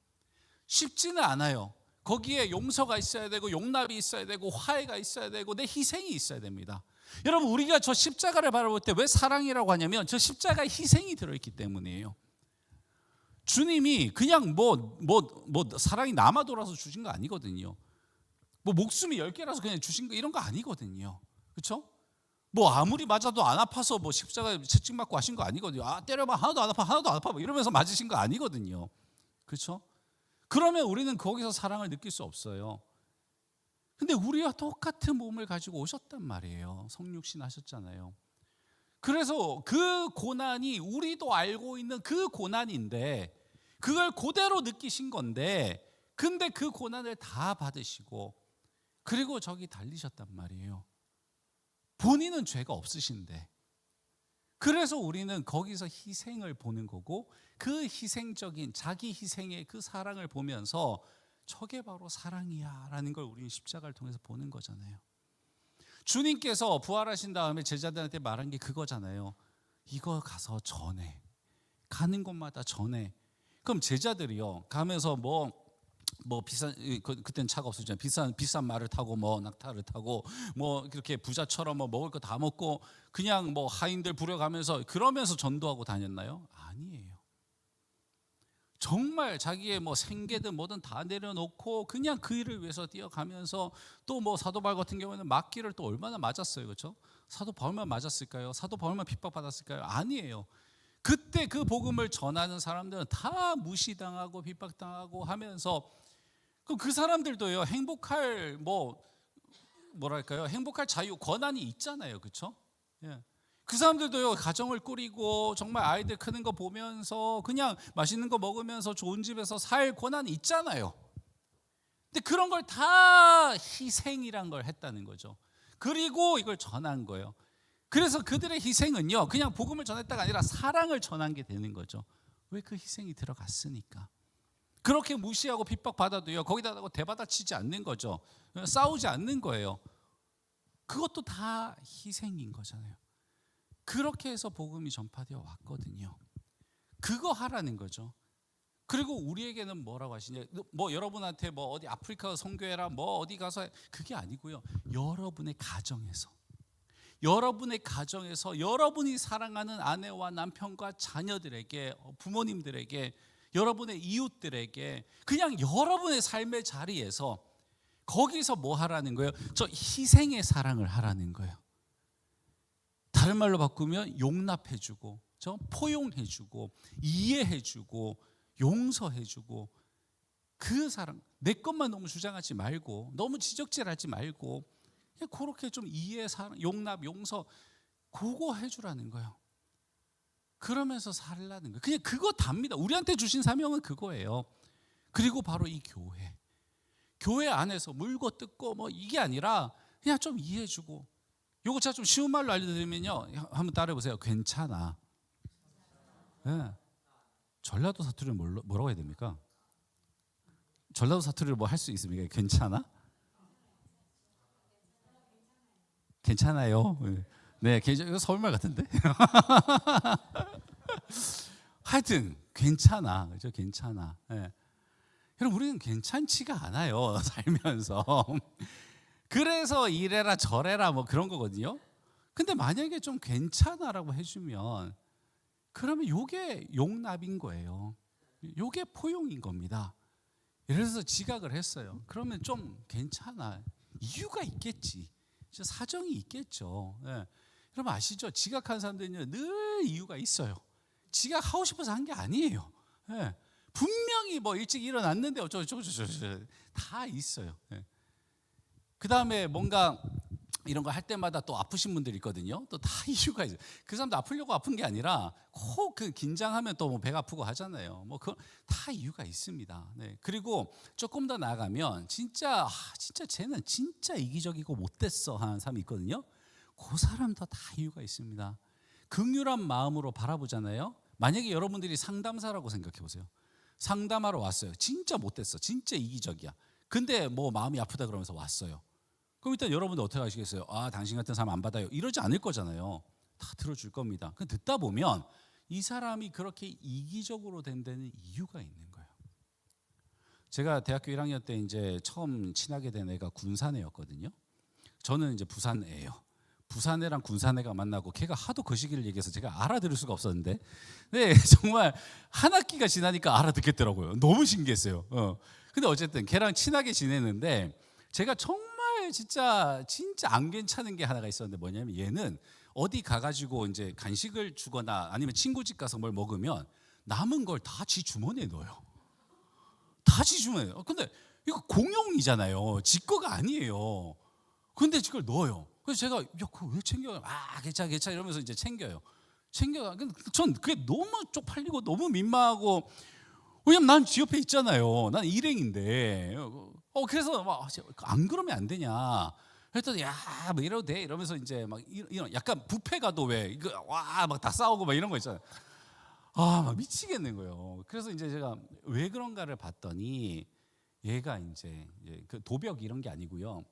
쉽지는 않아요. 거기에 용서가 있어야 되고 용납이 있어야 되고 화해가 있어야 되고 내 희생이 있어야 됩니다. 여러분, 우리가 저 십자가를 바라볼 때 왜 사랑이라고 하냐면 저 십자가에 희생이 들어있기 때문이에요. 주님이 그냥 뭐 사랑이 남아 돌아서 주신 거 아니거든요. 뭐 목숨이 10개라서 그냥 주신 거 이런 거 아니거든요. 그렇죠? 뭐 아무리 맞아도 안 아파서 뭐 십자가에 채찍 맞고 하신 거 아니거든요. 때려봐 하나도 안 아파 뭐 이러면서 맞으신 거 아니거든요. 그렇죠? 그러면 우리는 거기서 사랑을 느낄 수 없어요. 근데 우리와 똑같은 몸을 가지고 오셨단 말이에요. 성육신 하셨잖아요. 그래서 그 고난이 우리도 알고 있는 그 고난인데 그걸 그대로 느끼신 건데, 근데 그 고난을 다 받으시고 그리고 저기 달리셨단 말이에요. 본인은 죄가 없으신데 그래서 우리는 거기서 희생을 보는 거고, 그 희생적인 자기 희생의 그 사랑을 보면서 저게 바로 사랑이야 라는 걸 우리는 십자가를 통해서 보는 거잖아요. 주님께서 부활하신 다음에 제자들한테 말한 게 그거잖아요. 이거 가서 전해. 가는 곳마다 전해. 그럼 제자들이요 가면서 뭐 비싼, 그때는 차가 없었잖아요. 비싼 말을 타고 뭐 낙타를 타고 뭐 이렇게 부자처럼 뭐 먹을 거 다 먹고 그냥 뭐 하인들 부려가면서 그러면서 전도하고 다녔나요? 아니에요. 정말 자기의 뭐 생계든 뭐든 다 내려놓고 그냥 그 일을 위해서 뛰어가면서, 또 뭐 사도 바울 같은 경우에는 맞기를 또 얼마나 맞았어요, 그렇죠? 사도 바울만 맞았을까요? 사도 바울만 핍박받았을까요? 아니에요. 그때 그 복음을 전하는 사람들은 다 무시당하고 핍박당하고 하면서, 그 사람들도요 행복할 뭐랄까요, 행복할 자유 권한이 있잖아요, 그렇죠? 예. 그 사람들도요 가정을 꾸리고 정말 아이들 크는 거 보면서 그냥 맛있는 거 먹으면서 좋은 집에서 살 권한이 있잖아요. 근데 그런 걸 다 희생이란 걸 했다는 거죠. 그리고 이걸 전한 거예요. 그래서 그들의 희생은요 그냥 복음을 전했다가 아니라 사랑을 전한 게 되는 거죠. 왜? 그 희생이 들어갔으니까. 그렇게 무시하고 핍박받아도요 거기다 대받아치지 않는 거죠. 싸우지 않는 거예요. 그것도 다 희생인 거잖아요. 그렇게 해서 복음이 전파되어 왔거든요. 그거 하라는 거죠. 그리고 우리에게는 뭐라고 하시냐, 뭐 여러분한테 뭐 어디 아프리카 선교해라 뭐 어디 가서, 그게 아니고요, 여러분의 가정에서 여러분이 사랑하는 아내와 남편과 자녀들에게, 부모님들에게, 여러분의 이웃들에게, 그냥 여러분의 삶의 자리에서 거기서 뭐 하라는 거예요? 저 희생의 사랑을 하라는 거예요. 다른 말로 바꾸면 용납해주고, 저 포용해주고, 이해해주고, 용서해주고, 그 사랑, 내 것만 너무 주장하지 말고, 너무 지적질하지 말고, 그냥 그렇게 좀 이해, 사랑, 용납, 용서, 그거 해주라는 거예요. 그러면서 살라는 거예요. 그냥 그거 답니다. 우리한테 주신 사명은 그거예요. 그리고 바로 이 교회 안에서 물고 뜯고 뭐 이게 아니라 그냥 좀 이해해주고, 요거 제가 좀 쉬운 말로 알려드리면요, 한번 따라해보세요. 괜찮아. 네. 전라도 사투리를 뭐라고 해야 됩니까? 전라도 사투리를 뭐 할 수 있습니까? 괜찮아? 괜찮아요. 네, 이거 서울말 같은데? 하여튼 괜찮아, 그죠? 괜찮아. 네. 여러분, 우리는 괜찮지가 않아요, 살면서. 그래서 이래라 저래라 뭐 그런 거거든요. 근데 만약에 좀 괜찮아라고 해주면, 그러면 요게 용납인 거예요. 요게 포용인 겁니다. 예를 들어서 지각을 했어요. 그러면 좀 괜찮아, 이유가 있겠지, 사정이 있겠죠. 예. 여러분 아시죠? 지각한 사람들은요 늘 이유가 있어요. 지각하고 싶어서 한 게 아니에요. 예. 분명히 뭐 일찍 일어났는데 어쩌고 다 있어요. 예. 그 다음에 뭔가 이런 거 할 때마다 또 아프신 분들이 있거든요. 또 다 이유가 있어요. 그 사람도 아프려고 아픈 게 아니라 꼭 그 긴장하면 또 뭐 배가 아프고 하잖아요. 뭐 그 다 이유가 있습니다. 네. 그리고 조금 더 나아가면 진짜 쟤는 진짜 이기적이고 못됐어 하는 사람이 있거든요. 그 사람도 다 이유가 있습니다. 긍휼한 마음으로 바라보잖아요. 만약에 여러분들이 상담사라고 생각해 보세요. 상담하러 왔어요. 진짜 못됐어, 진짜 이기적이야. 근데 뭐 마음이 아프다 그러면서 왔어요. 그럼 일단 여러분들 어떻게 하시겠어요? 아, 당신 같은 사람 안 받아요, 이러지 않을 거잖아요. 다 들어줄 겁니다. 근데 듣다 보면 이 사람이 그렇게 이기적으로 된 데는 이유가 있는 거예요. 제가 대학교 1학년 때 이제 처음 친하게 된 애가 군산애였거든요. 저는 이제 부산애예요. 부산애랑 군산애가 만나고 걔가 하도 그 시기를 얘기해서 제가 알아들을 수가 없었는데, 네, 정말 한 학기가 지나니까 알아듣겠더라고요. 너무 신기했어요. 근데 어쨌든 걔랑 친하게 지내는데, 제가 정말 진짜 안 괜찮은 게 하나가 있었는데, 뭐냐면 얘는 어디 가가지고 이제 간식을 주거나 아니면 친구 집 가서 뭘 먹으면 남은 걸 다 지 주머니에 넣어요. 다 지 주머니에. 근데 이거 공용이잖아요. 지 거가 아니에요. 근데 그걸 넣어요. 그래서 제가 야, 그거 왜 챙겨요? 아, 괜찮아 이러면서 이제 챙겨요. 근데 전 그게 너무 쪽팔리고 너무 민망하고, 왜냐면 난 지 옆에 있잖아요. 난 일행인데. 그래서 막 안 그러면 안 되냐. 그랬더니 야뭐 이러도 돼 이러면서 이제 막 이런 약간 뷔페 가도 왜 이거 와 막 다 싸우고 막 이런 거 있잖아요. 막 미치겠는 거예요. 그래서 이제 제가 왜 그런가를 봤더니 얘가 이제 그 도벽 이런 게 아니고요.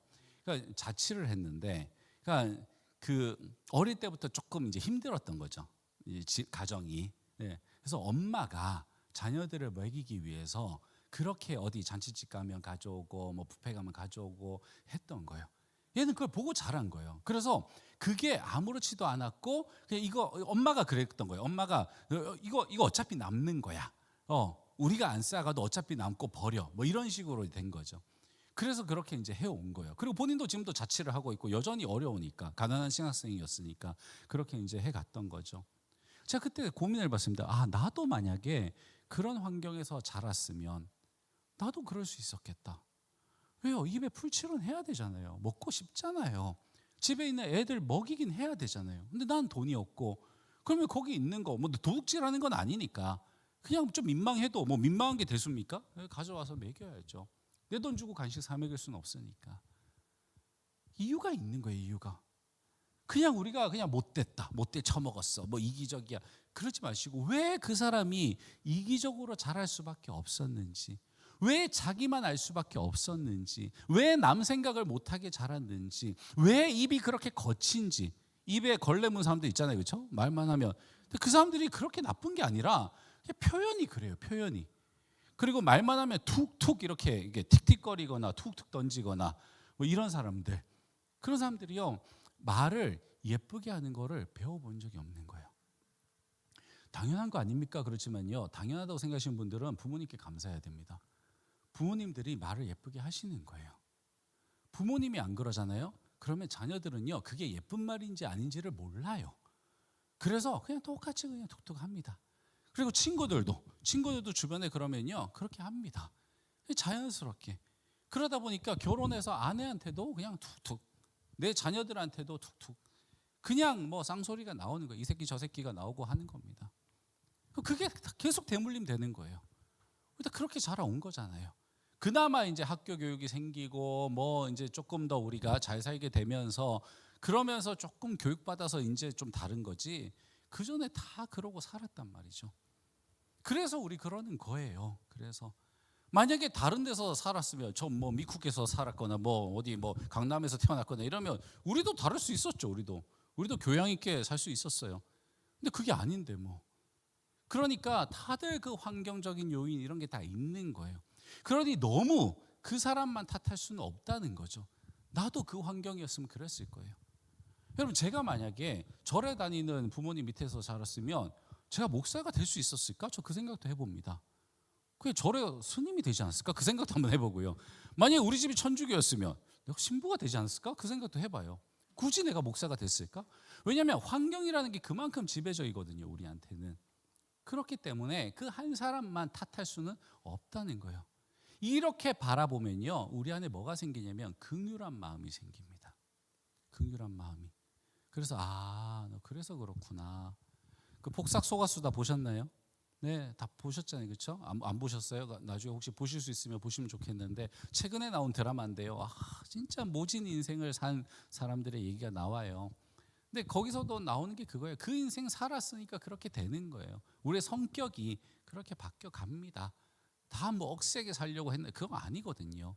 그러니까 자취를 했는데, 그러니까 그 어릴 때부터 조금 이제 힘들었던 거죠. 이 가정이. 예. 그래서 엄마가 자녀들을 먹이기 위해서 그렇게 어디 잔치집 가면 가져오고 뭐 뷔페 가면 가져오고 했던 거예요. 얘는 그걸 보고 자란 거예요. 그래서 그게 아무렇지도 않았고 그냥 이거 엄마가 그랬던 거예요. 엄마가 이거 어차피 남는 거야. 우리가 안 싸가도 어차피 남고 버려. 뭐 이런 식으로 된 거죠. 그래서 그렇게 이제 해온 거예요. 그리고 본인도 지금도 자취를 하고 있고 여전히 어려우니까 가난한 신학생이었으니까 그렇게 이제 해갔던 거죠. 제가 그때 고민을 해봤습니다. 나도 만약에 그런 환경에서 자랐으면 나도 그럴 수 있었겠다. 왜요? 입에 풀칠은 해야 되잖아요. 먹고 싶잖아요. 집에 있는 애들 먹이긴 해야 되잖아요. 근데 난 돈이 없고 그러면 거기 있는 거 뭐 도둑질하는 건 아니니까 그냥 좀 민망해도 뭐 민망한 게 대수입니까? 가져와서 먹여야죠. 내 돈 주고 간식 사 먹일 수는 없으니까. 이유가 있는 거예요. 이유가. 그냥 우리가 그냥 못됐다, 못돼 처먹었어, 뭐 이기적이야 그러지 마시고 왜 그 사람이 이기적으로 자랄 수밖에 없었는지, 왜 자기만 알 수밖에 없었는지, 왜 남 생각을 못하게 자랐는지, 왜 입이 그렇게 거친지. 입에 걸레 문 사람도 있잖아요, 그렇죠? 말만 하면. 근데 그 사람들이 그렇게 나쁜 게 아니라 표현이 그래요, 표현이. 그리고 말만 하면 툭툭 이렇게 틱틱거리거나 툭툭 던지거나 뭐 이런 사람들, 그런 사람들이요 말을 예쁘게 하는 거를 배워본 적이 없는 거예요. 당연한 거 아닙니까? 그렇지만요, 당연하다고 생각하시는 분들은 부모님께 감사해야 됩니다. 부모님들이 말을 예쁘게 하시는 거예요. 부모님이 안 그러잖아요. 그러면 자녀들은요 그게 예쁜 말인지 아닌지를 몰라요. 그래서 그냥 똑같이 그냥 툭툭 합니다. 그리고 친구들도 주변에 그러면요 그렇게 합니다. 자연스럽게. 그러다 보니까 결혼해서 아내한테도 그냥 툭툭, 내 자녀들한테도 툭툭, 그냥 뭐 쌍소리가 나오는 거예요. 이 새끼 저 새끼가 나오고 하는 겁니다. 그게 계속 대물림 되는 거예요. 일단 그렇게 자라온 거잖아요. 그나마 이제 학교 교육이 생기고 뭐 이제 조금 더 우리가 잘 살게 되면서 그러면서 조금 교육받아서 이제 좀 다른 거지, 그 전에 다 그러고 살았단 말이죠. 그래서 우리 그러는 거예요. 그래서 만약에 다른 데서 살았으면, 저 뭐 미국에서 살았거나 뭐 어디 뭐 강남에서 태어났거나 이러면 우리도 다를 수 있었죠. 우리도 교양 있게 살 수 있었어요. 근데 그게 아닌데 뭐. 그러니까 다들 그 환경적인 요인 이런 게 다 있는 거예요. 그러니 너무 그 사람만 탓할 수는 없다는 거죠. 나도 그 환경이었으면 그랬을 거예요. 여러분, 제가 만약에 절에 다니는 부모님 밑에서 자랐으면 제가 목사가 될 수 있었을까? 저 그 생각도 해봅니다. 그게 절에 스님이 되지 않았을까? 그 생각도 한번 해보고요. 만약에 우리 집이 천주교였으면 내가 신부가 되지 않았을까? 그 생각도 해봐요. 굳이 내가 목사가 됐을까? 왜냐하면 환경이라는 게 그만큼 지배적이거든요, 우리한테는. 그렇기 때문에 그 한 사람만 탓할 수는 없다는 거예요. 이렇게 바라보면요, 우리 안에 뭐가 생기냐면 긍휼한 마음이 생깁니다. 긍휼한 마음이. 그래서 너 그래서 그렇구나. 그 폭삭 속았수다 보셨나요? 네, 다 보셨잖아요, 그렇죠? 안 보셨어요? 나중에 혹시 보실 수 있으면 보시면 좋겠는데, 최근에 나온 드라마인데요. 진짜 모진 인생을 산 사람들의 얘기가 나와요. 근데 거기서도 나오는 게 그거예요. 그 인생 살았으니까 그렇게 되는 거예요. 우리의 성격이 그렇게 바뀌어 갑니다. 다 뭐 억세게 살려고 했는데 그거 아니거든요.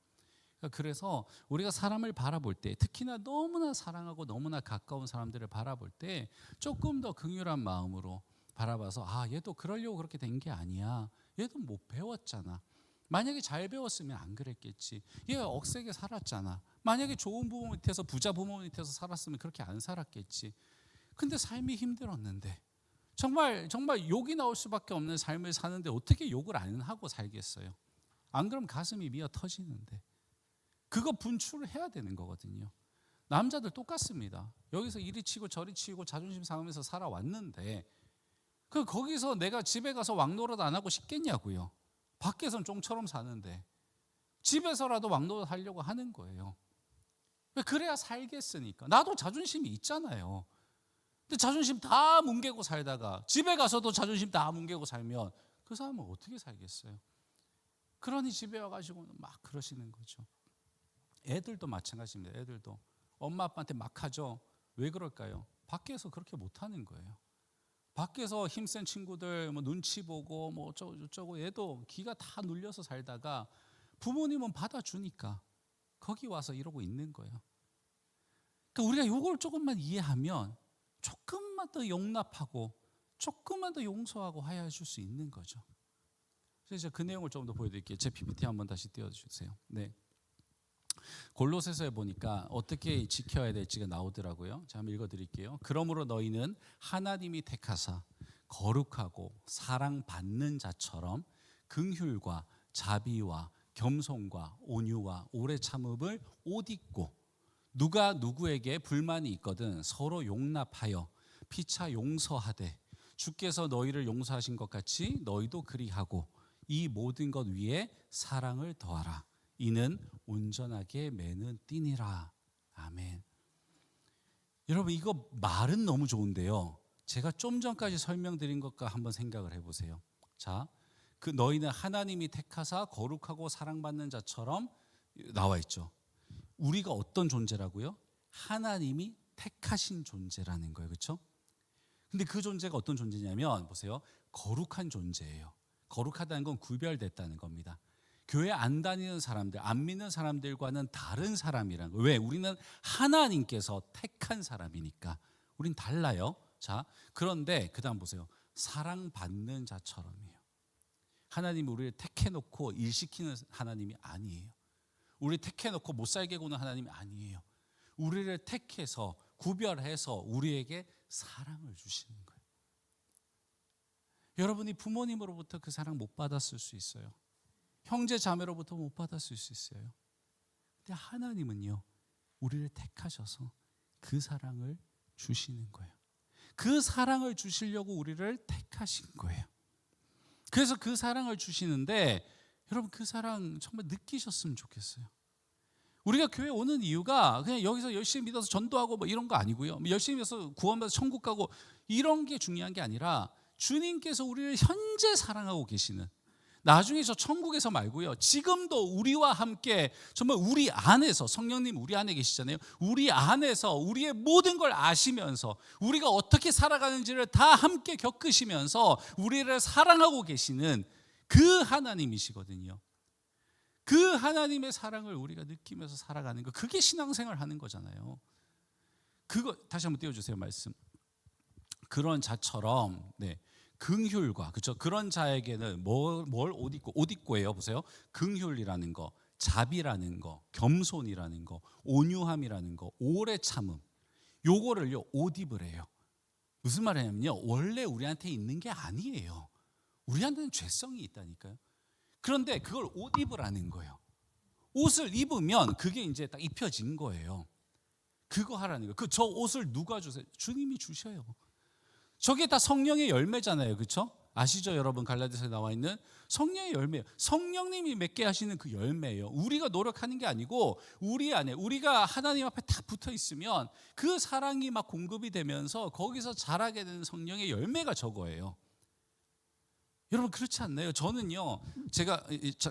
그래서 우리가 사람을 바라볼 때, 특히나 너무나 사랑하고 너무나 가까운 사람들을 바라볼 때 조금 더 긍휼한 마음으로 바라봐서, 얘도 그러려고 그렇게 된 게 아니야. 얘도 못 배웠잖아. 만약에 잘 배웠으면 안 그랬겠지. 얘 억세게 살았잖아. 만약에 좋은 부모 밑에서, 부자 부모 밑에서 살았으면 그렇게 안 살았겠지. 근데 삶이 힘들었는데, 정말 욕이 나올 수밖에 없는 삶을 사는데 어떻게 욕을 안 하고 살겠어요? 안 그럼 가슴이 미어 터지는데. 그거 분출을 해야 되는 거거든요. 남자들 똑같습니다. 여기서 이리 치고 저리 치고 자존심 상하면서 살아왔는데, 거기서 내가 집에 가서 왕노릇 안 하고 싶겠냐고요. 밖에선 쫑처럼 사는데 집에서라도 왕노릇 하려고 하는 거예요. 그래야 살겠으니까. 나도 자존심이 있잖아요. 근데 자존심 다 뭉개고 살다가 집에 가서도 자존심 다 뭉개고 살면 그 사람은 어떻게 살겠어요? 그러니 집에 와가지고는 막 그러시는 거죠. 애들도 마찬가지입니다. 애들도 엄마 아빠한테 막 하죠. 왜 그럴까요? 밖에서 그렇게 못하는 거예요. 밖에서 힘센 친구들 뭐 눈치 보고 뭐 어쩌고 얘도 기가 다 눌려서 살다가 부모님은 받아주니까 거기 와서 이러고 있는 거예요. 그러니까 우리가 이걸 조금만 이해하면 조금만 더 용납하고 조금만 더 용서하고 화해해 줄 수 있는 거죠. 그래서 그 내용을 좀 더 보여드릴게요. 제 PPT 한번 다시 띄워주세요. 네. 골로새서에 보니까 어떻게 지켜야 될지가 나오더라고요. 제가 한번 읽어드릴게요. 그러므로 너희는 하나님이 택하사 거룩하고 사랑받는 자처럼 긍휼과 자비와 겸손과 온유와 오래 참음을 옷 입고 누가 누구에게 불만이 있거든 서로 용납하여 피차 용서하되 주께서 너희를 용서하신 것 같이 너희도 그리하고 이 모든 것 위에 사랑을 더하라. 이는 온전하게 매는 띠니라. 아멘. 여러분 이거 말은 너무 좋은데요. 제가 좀 전까지 설명드린 것과 한번 생각을 해보세요. 자, 그 너희는 하나님이 택하사 거룩하고 사랑받는 자처럼 나와 있죠. 우리가 어떤 존재라고요? 하나님이 택하신 존재라는 거예요. 그렇죠? 근데 그 존재가 어떤 존재냐면 보세요. 거룩한 존재예요. 거룩하다는 건 구별됐다는 겁니다. 교회 안 다니는 사람들, 안 믿는 사람들과는 다른 사람이라는 거예요. 왜? 우리는 하나님께서 택한 사람이니까. 우린 달라요. 자, 그런데 그 다음 보세요. 사랑받는 자처럼이에요. 하나님이 우리를 택해놓고 일시키는 하나님이 아니에요. 우리를 택해놓고 못 살게 구는 하나님이 아니에요. 우리를 택해서 구별해서 우리에게 사랑을 주시는 거예요. 여러분이 부모님으로부터 그 사랑 못 받았을 수 있어요. 형제 자매로부터 못 받았을 수 있어요. 근데 하나님은요, 우리를 택하셔서 그 사랑을 주시는 거예요. 그 사랑을 주시려고 우리를 택하신 거예요. 그래서 그 사랑을 주시는데 여러분 그 사랑 정말 느끼셨으면 좋겠어요. 우리가 교회 오는 이유가 그냥 여기서 열심히 믿어서 전도하고 뭐 이런 거 아니고요. 열심히 해서 구원받아서 천국 가고 이런 게 중요한 게 아니라 주님께서 우리를 현재 사랑하고 계시는, 나중에 저 천국에서 말고요, 지금도 우리와 함께 정말 우리 안에서, 성령님 우리 안에 계시잖아요. 우리 안에서 우리의 모든 걸 아시면서 우리가 어떻게 살아가는지를 다 함께 겪으시면서 우리를 사랑하고 계시는 그 하나님이시거든요. 그 하나님의 사랑을 우리가 느끼면서 살아가는 거, 그게 신앙생활 하는 거잖아요. 그거 다시 한번 띄워주세요. 말씀. 그런 자처럼, 네, 긍휼과, 그렇죠? 그런 자에게는 뭘 옷 입고예요. 보세요. 긍휼이라는 거, 자비라는 거, 겸손이라는 거, 온유함이라는 거, 오래 참음. 요거를요 옷 입으래요. 무슨 말이냐면요, 원래 우리한테 있는 게 아니에요. 우리한테는 죄성이 있다니까요. 그런데 그걸 옷 입으라는 거예요. 옷을 입으면 그게 이제 딱 입혀진 거예요. 그거 하라는 거예요. 저 옷을 누가 주세요? 주님이 주셔요. 저게 다 성령의 열매잖아요. 그렇죠? 아시죠? 여러분, 갈라디아서에 나와 있는 성령의 열매예요. 성령님이 맺게 하시는 그 열매예요. 우리가 노력하는 게 아니고 우리 안에, 우리가 하나님 앞에 딱 붙어 있으면 그 사랑이 막 공급이 되면서 거기서 자라게 되는 성령의 열매가 저거예요. 여러분 그렇지 않나요? 저는요, 제가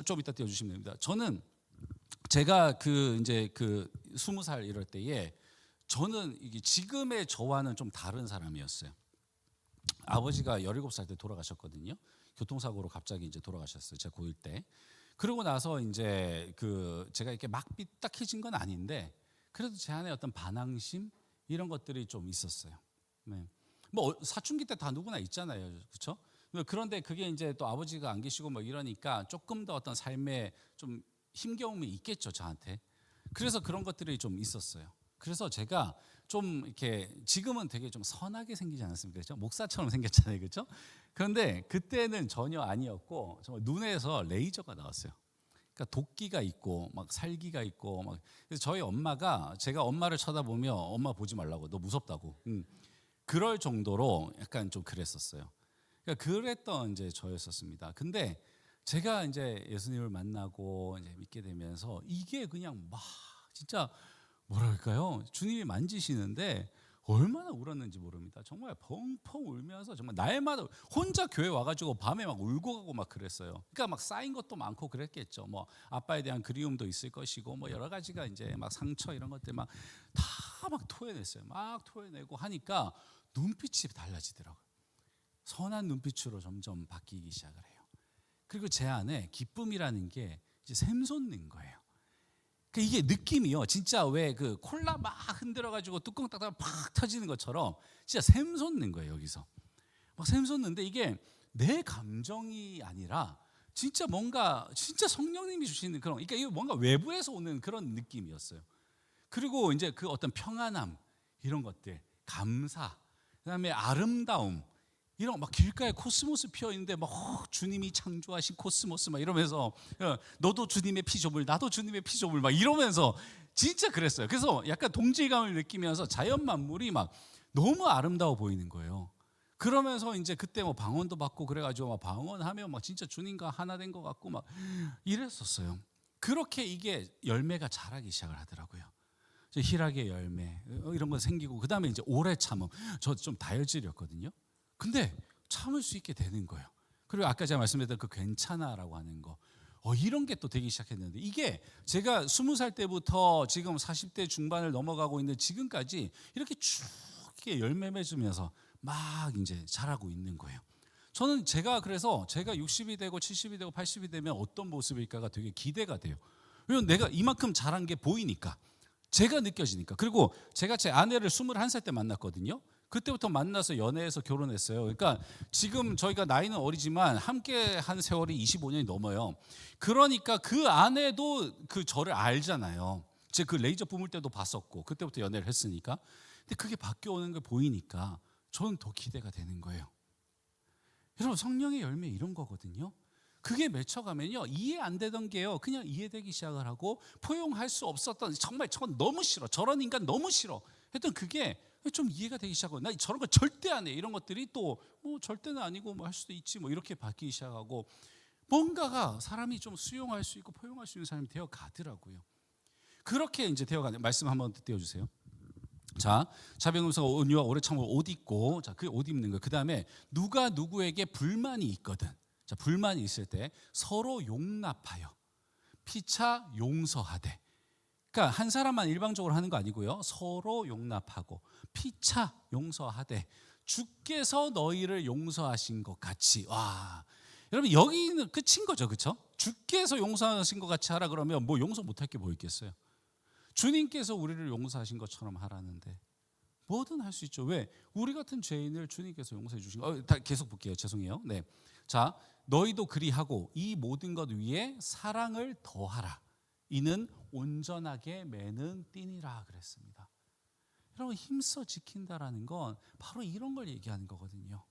좀 이따 띄워주시면 됩니다. 저는 제가 이제 20살 이럴 때에 저는 이게 지금의 저와는 좀 다른 사람이었어요. 아버지가 17살 때 돌아가셨거든요. 교통사고로 갑자기 이제 돌아가셨어요. 제가 고1 때. 그러고 나서 이제 제가 이렇게 막 삐딱해진 건 아닌데 그래도 제 안에 어떤 반항심 이런 것들이 좀 있었어요. 네. 뭐 사춘기 때 다 누구나 있잖아요. 그렇죠? 그런데 그게 이제 또 아버지가 안 계시고 뭐 이러니까 조금 더 어떤 삶에 좀 힘겨움이 있겠죠, 저한테. 그래서 그런 것들이 좀 있었어요. 그래서 제가 좀 이렇게 지금은 되게 좀 선하게 생기지 않았습니까? 그렇죠? 목사처럼 생겼잖아요, 그렇죠? 그런데 그때는 전혀 아니었고 정말 눈에서 레이저가 나왔어요. 그러니까 도끼가 있고 막 살기가 있고 막. 그래서 저희 엄마가, 제가 엄마를 쳐다보면 엄마 보지 말라고, 너 무섭다고. 그럴 정도로 약간 좀 그랬었어요. 그러니까 그랬던 이제 저였었습니다. 근데 제가 이제 예수님을 만나고 이제 믿게 되면서 이게 그냥 막 진짜 뭐랄까요? 주님이 만지시는데 얼마나 울었는지 모릅니다. 정말 펑펑 울면서 정말 날마다 혼자 교회 와가지고 밤에 막 울고 가고 막 그랬어요. 그러니까 막 쌓인 것도 많고 그랬겠죠. 뭐 아빠에 대한 그리움도 있을 것이고 뭐 여러 가지가 이제 막 상처 이런 것들 막 다 막 토해냈어요. 막 토해내고 하니까 눈빛이 달라지더라고요. 선한 눈빛으로 점점 바뀌기 시작을 해요. 그리고 제 안에 기쁨이라는 게 이제 샘솟는 거예요. 이게 느낌이요. 진짜 왜 그 콜라 막 흔들어가지고 뚜껑 닫아면 팍 터지는 것처럼 진짜 샘솟는 거예요. 여기서 막 샘솟는데 이게 내 감정이 아니라 진짜 뭔가 진짜 성령님이 주시는 그런, 그러니까 이게 뭔가 외부에서 오는 그런 느낌이었어요. 그리고 이제 그 어떤 평안함 이런 것들, 감사, 그다음에 아름다움 이런 막 길가에 코스모스 피어 있는데 막 주님이 창조하신 코스모스 막 이러면서 너도 주님의 피조물 나도 주님의 피조물 막 이러면서 진짜 그랬어요. 그래서 약간 동질감을 느끼면서 자연 만물이 막 너무 아름다워 보이는 거예요. 그러면서 이제 그때 뭐 방언도 받고 그래가지고 막 방언하면 막 진짜 주님과 하나 된 것 같고 막 이랬었어요. 그렇게 이게 열매가 자라기 시작을 하더라고요. 희락의 열매 이런 거 생기고, 그 다음에 이제 오래 참음. 저 좀 다혈질이었거든요. 근데 참을 수 있게 되는 거예요. 그리고 아까 제가 말씀드렸던 그 괜찮아라고 하는 거, 이런 게 또 되기 시작했는데, 이게 제가 20살 때부터 지금 40대 중반을 넘어가고 있는 지금까지 이렇게 쭉 이렇게 열매 맺으면서 막 이제 자라고 있는 거예요. 저는 그래서 제가 60이 되고 70이 되고 80이 되면 어떤 모습일까가 되게 기대가 돼요. 왜냐면 내가 이만큼 자란 게 보이니까, 제가 느껴지니까. 그리고 제가 제 아내를 21살 때 만났거든요. 그때부터 만나서 연애해서 결혼했어요. 그러니까 지금 저희가 나이는 어리지만 함께 한 세월이 25년이 넘어요. 그러니까 그 아내도 그 저를 알잖아요. 제가 그 레이저 뿜을 때도 봤었고 그때부터 연애를 했으니까. 근데 그게 바뀌어오는 게 보이니까 저는 더 기대가 되는 거예요. 여러분, 성령의 열매 이런 거거든요. 그게 맺혀가면요, 이해 안 되던 게요 그냥 이해되기 시작을 하고, 포용할 수 없었던, 정말 저건 너무 싫어, 저런 인간 너무 싫어 했던 그게 좀 이해가 되기 시작하고, 나 저런 거 절대 안 해, 이런 것들이 또 뭐 절대는 아니고 뭐 할 수도 있지 뭐 이렇게 바뀌기 시작하고, 뭔가가 사람이 좀 수용할 수 있고 포용할 수 있는 사람이 되어 가더라고요. 그렇게 이제 되어가는, 말씀 한번 띄워주세요. 자, 자비금성과 온유와 오래 참고 옷 입고, 자, 그 옷 입는 거. 그 다음에 누가 누구에게 불만이 있거든, 자, 불만이 있을 때 서로 용납하여 피차 용서하되. 그러니까 한 사람만 일방적으로 하는 거 아니고요. 서로 용납하고 피차 용서하되 주께서 너희를 용서하신 것 같이. 와, 여러분, 여기는 끝인 거죠, 그렇죠? 주께서 용서하신 것 같이 하라 그러면 뭐 용서 못할 게 뭐 있겠어요? 주님께서 우리를 용서하신 것처럼 하라는데 뭐든 할 수 있죠. 왜? 우리 같은 죄인을 주님께서 용서해 주신 거. 계속 볼게요. 죄송해요. 네. 자, 너희도 그리하고 이 모든 것 위에 사랑을 더하라. 이는 온전하게 매는 띠니라 그랬습니다. 여러분, 힘써 지킨다라는 건 바로 이런 걸 얘기하는 거거든요.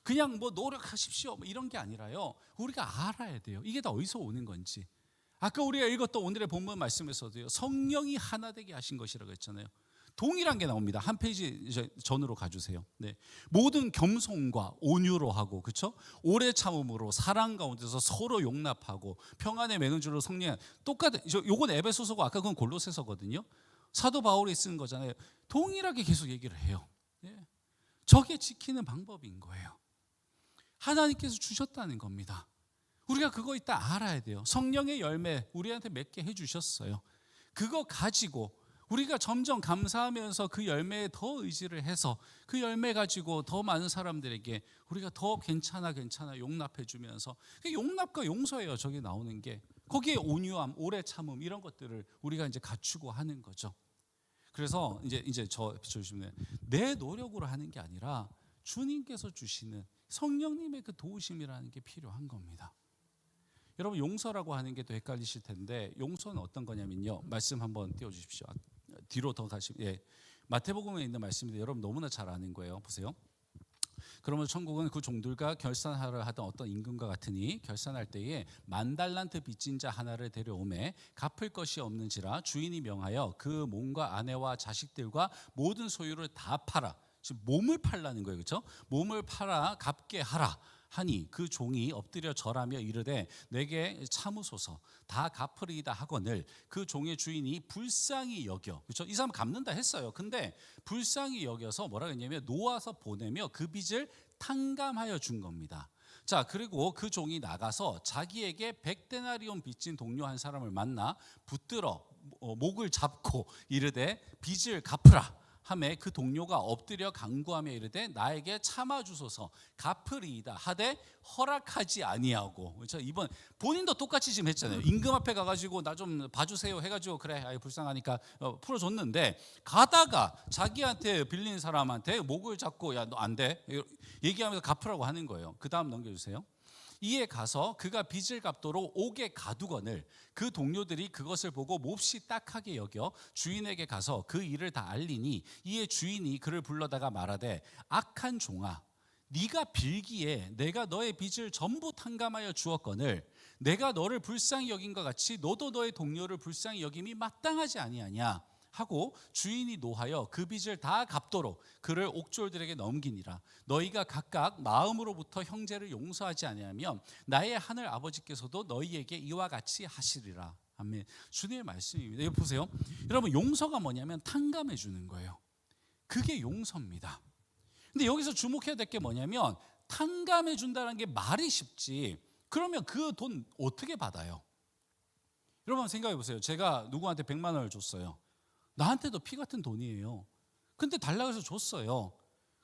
그냥 뭐 노력하십시오 뭐 이런 게 아니라요, 우리가 알아야 돼요. 이게 다 어디서 오는 건지. 아까 우리가 읽었던 오늘의 본문 말씀에서도요, 성령이 하나 되게 하신 것이라고 했잖아요. 동일한 게 나옵니다. 한 페이지 전으로 가주세요. 네. 모든 겸손과 온유로 하고, 그렇죠? 오래 참음으로 사랑 가운데서 서로 용납하고 평안에 매는 줄로 성령. 똑같은, 요건 에베소서고 아까 그건 골로새서거든요. 사도 바울이 쓴 거잖아요. 동일하게 계속 얘기를 해요. 네. 저게 지키는 방법인 거예요. 하나님께서 주셨다는 겁니다. 우리가 그거 이따 알아야 돼요. 성령의 열매 우리한테 맺게 해주셨어요. 그거 가지고 우리가 점점 감사하면서 그 열매에 더 의지를 해서 그 열매 가지고 더 많은 사람들에게 우리가 더 괜찮아 용납해 주면서, 용납과 용서예요. 저게 나오는 게. 거기에 온유함, 오래 참음 이런 것들을 우리가 이제 갖추고 하는 거죠. 그래서 이제 저 비춰주시면, 내 노력으로 하는 게 아니라 주님께서 주시는 성령님의 그 도우심이라는 게 필요한 겁니다. 여러분, 용서라고 하는 게 또 헷갈리실 텐데, 용서는 어떤 거냐면요, 말씀 한번 띄워주십시오. 뒤로 더 가시면, 예, 마태복음에 있는 말씀인데 여러분 너무나 잘 아는 거예요. 보세요. 그러면 천국은 그 종들과 결산하려 하던 어떤 임금과 같으니 결산할 때에 10,000달란트 빚진 자 하나를 데려오매 갚을 것이 없는지라 주인이 명하여 그 몸과 아내와 자식들과 모든 소유를 다 팔아. 지금 몸을 팔라는 거예요, 그렇죠? 몸을 팔아 갚게 하라 하니 그 종이 엎드려 절하며 이르되 내게 참으소서 다 갚으리이다 하거늘 그 종의 주인이 불쌍히 여겨. 그렇죠? 이 사람 갚는다 했어요. 근데 불쌍히 여겨서 뭐라 했냐면 놓아서 보내며 그 빚을 탕감하여 준 겁니다. 자, 그리고 그 종이 나가서 자기에게 100데나리온 빚진 동료 한 사람을 만나 붙들어 목을 잡고 이르되 빚을 갚으라 하매 그 동료가 엎드려 간구하며 이르되 나에게 참아주소서 갚으리이다 하되 허락하지 아니하고. 그렇죠? 이번 본인도 똑같이 지금 했잖아요. 임금 앞에 가가지고 나 좀 봐주세요 해가지고 그래 아이 불쌍하니까 풀어줬는데 가다가 자기한테 빌린 사람한테 목을 잡고 야 너 안 돼 얘기하면서 갚으라고 하는 거예요. 그 다음 넘겨주세요. 이에 가서 그가 빚을 갚도록 옥에 가두거늘 그 동료들이 그것을 보고 몹시 딱하게 여겨 주인에게 가서 그 일을 다 알리니 이에 주인이 그를 불러다가 말하되 악한 종아 네가 빌기에 내가 너의 빚을 전부 탕감하여 주었거늘 내가 너를 불쌍히 여긴 것 같이 너도 너의 동료를 불쌍히 여김이 마땅하지 아니하냐 하고 주인이 노하여 그 빚을 다 갚도록 그를 옥졸들에게 넘기니라. 너희가 각각 마음으로부터 형제를 용서하지 아니하면 나의 하늘 아버지께서도 너희에게 이와 같이 하시리라. 아멘. 주님의 말씀입니다. 여기 보세요. 여러분 용서가 뭐냐면 탕감해 주는 거예요. 그게 용서입니다. 근데 여기서 주목해야 될 게 뭐냐면 탕감해 준다는 게 말이 쉽지 그러면 그 돈 어떻게 받아요? 여러분 생각해 보세요. 제가 누구한테 100만 원을 줬어요. 나한테도 피 같은 돈이에요. 근데 달라고 해서 줬어요.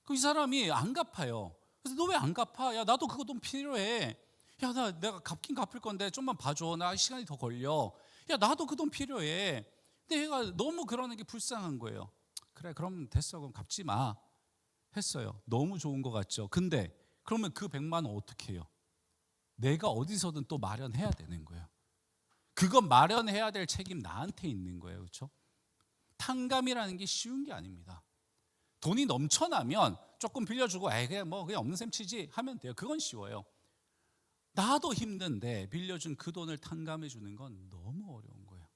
그럼 이 사람이 안 갚아요. 그래서 너 왜 안 갚아? 야 나도 그거 돈 필요해. 야 내가 갚긴 갚을 건데 좀만 봐줘. 나 시간이 더 걸려. 야 나도 그 돈 필요해. 근데 얘가 너무 그러는 게 불쌍한 거예요. 그래 그럼 됐어. 그럼 갚지 마. 했어요. 너무 좋은 것 같죠. 근데 그러면 그 100만 원 어떻게 해요? 내가 어디서든 또 마련해야 되는 거예요. 그거 마련해야 될 책임 나한테 있는 거예요. 그렇죠? 탕감이라는 게 쉬운 게 아닙니다. 돈이 넘쳐나면 조금 빌려주고 에이 그냥 없는 셈 치지 하면 돼요. 그건 쉬워요. 나도 힘든데 빌려준 그 돈을 탕감해 주는 건 너무 어려운 거예요.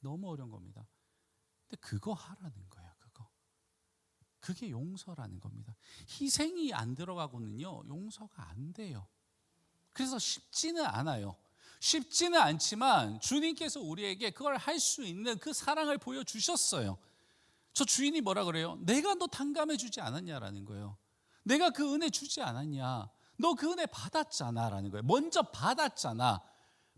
너무 어려운 겁니다. 근데 그거 하라는 거예요. 그게 용서라는 겁니다. 희생이 안 들어가고는요 용서가 안 돼요. 그래서 쉽지는 않아요. 쉽지는 않지만 주님께서 우리에게 그걸 할 수 있는 그 사랑을 보여주셨어요. 저 주인이 뭐라 그래요? 내가 너 탕감해 주지 않았냐라는 거예요. 내가 그 은혜 주지 않았냐? 너 그 은혜 받았잖아 라는 거예요. 먼저 받았잖아.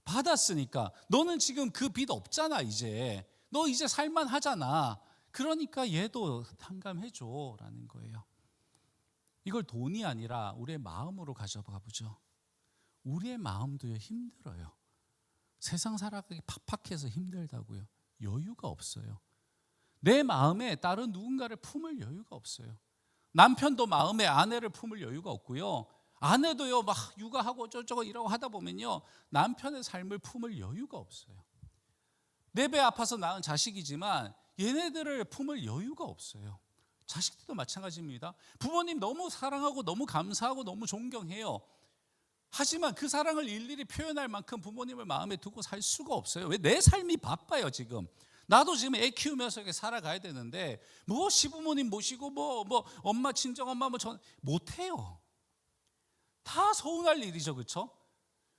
받았으니까 너는 지금 그 빚 없잖아. 이제 너 이제 살만하잖아. 그러니까 얘도 탕감해 줘라는 거예요. 이걸 돈이 아니라 우리의 마음으로 가져가 보죠. 우리의 마음도 힘들어요. 세상 살아가기 팍팍해서 힘들다고요. 여유가 없어요. 내 마음에 다른 누군가를 품을 여유가 없어요. 남편도 마음에 아내를 품을 여유가 없고요. 아내도요 막 육아하고 저쩌고 이러고 하다 보면요 남편의 삶을 품을 여유가 없어요. 내 배 아파서 낳은 자식이지만 얘네들을 품을 여유가 없어요. 자식들도 마찬가지입니다. 부모님 너무 사랑하고 너무 감사하고 너무 존경해요. 하지만 그 사랑을 일일이 표현할 만큼 부모님을 마음에 두고 살 수가 없어요. 왜? 내 삶이 바빠요 지금. 나도 지금 애 키우면서 이렇게 살아가야 되는데 뭐 시부모님 모시고 뭐 엄마 친정엄마 전 못해요. 다 서운할 일이죠. 그렇죠?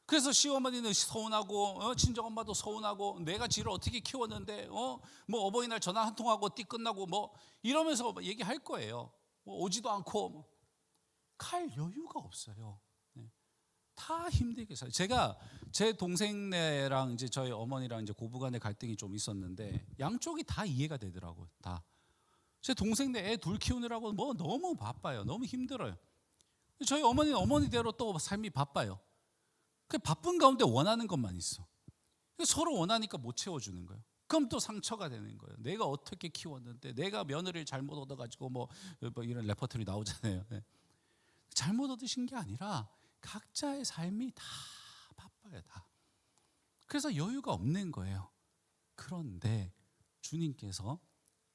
그래서 시어머니는 서운하고 친정엄마도 서운하고 내가 지를 어떻게 키웠는데 뭐 어버이날 전화 한 통하고 띠 끝나고 뭐 이러면서 얘기할 거예요. 뭐 오지도 않고 갈 여유가 없어요. 다 힘들게 살아요. 제가 제 동생네랑 이제 저희 어머니랑 이제 고부간의 갈등이 좀 있었는데 양쪽이 다 이해가 되더라고요. 다. 제 동생네 애 둘 키우느라고 뭐 너무 바빠요. 너무 힘들어요. 저희 어머니는 어머니대로 또 삶이 바빠요. 그 바쁜 가운데 원하는 것만 있어. 서로 원하니까 못 채워주는 거예요. 그럼 또 상처가 되는 거예요. 내가 어떻게 키웠는데 내가 며느리를 잘못 얻어가지고 뭐 이런 레퍼토리 나오잖아요. 잘못 얻으신 게 아니라 각자의 삶이 다 바빠요. 다. 그래서 여유가 없는 거예요. 그런데 주님께서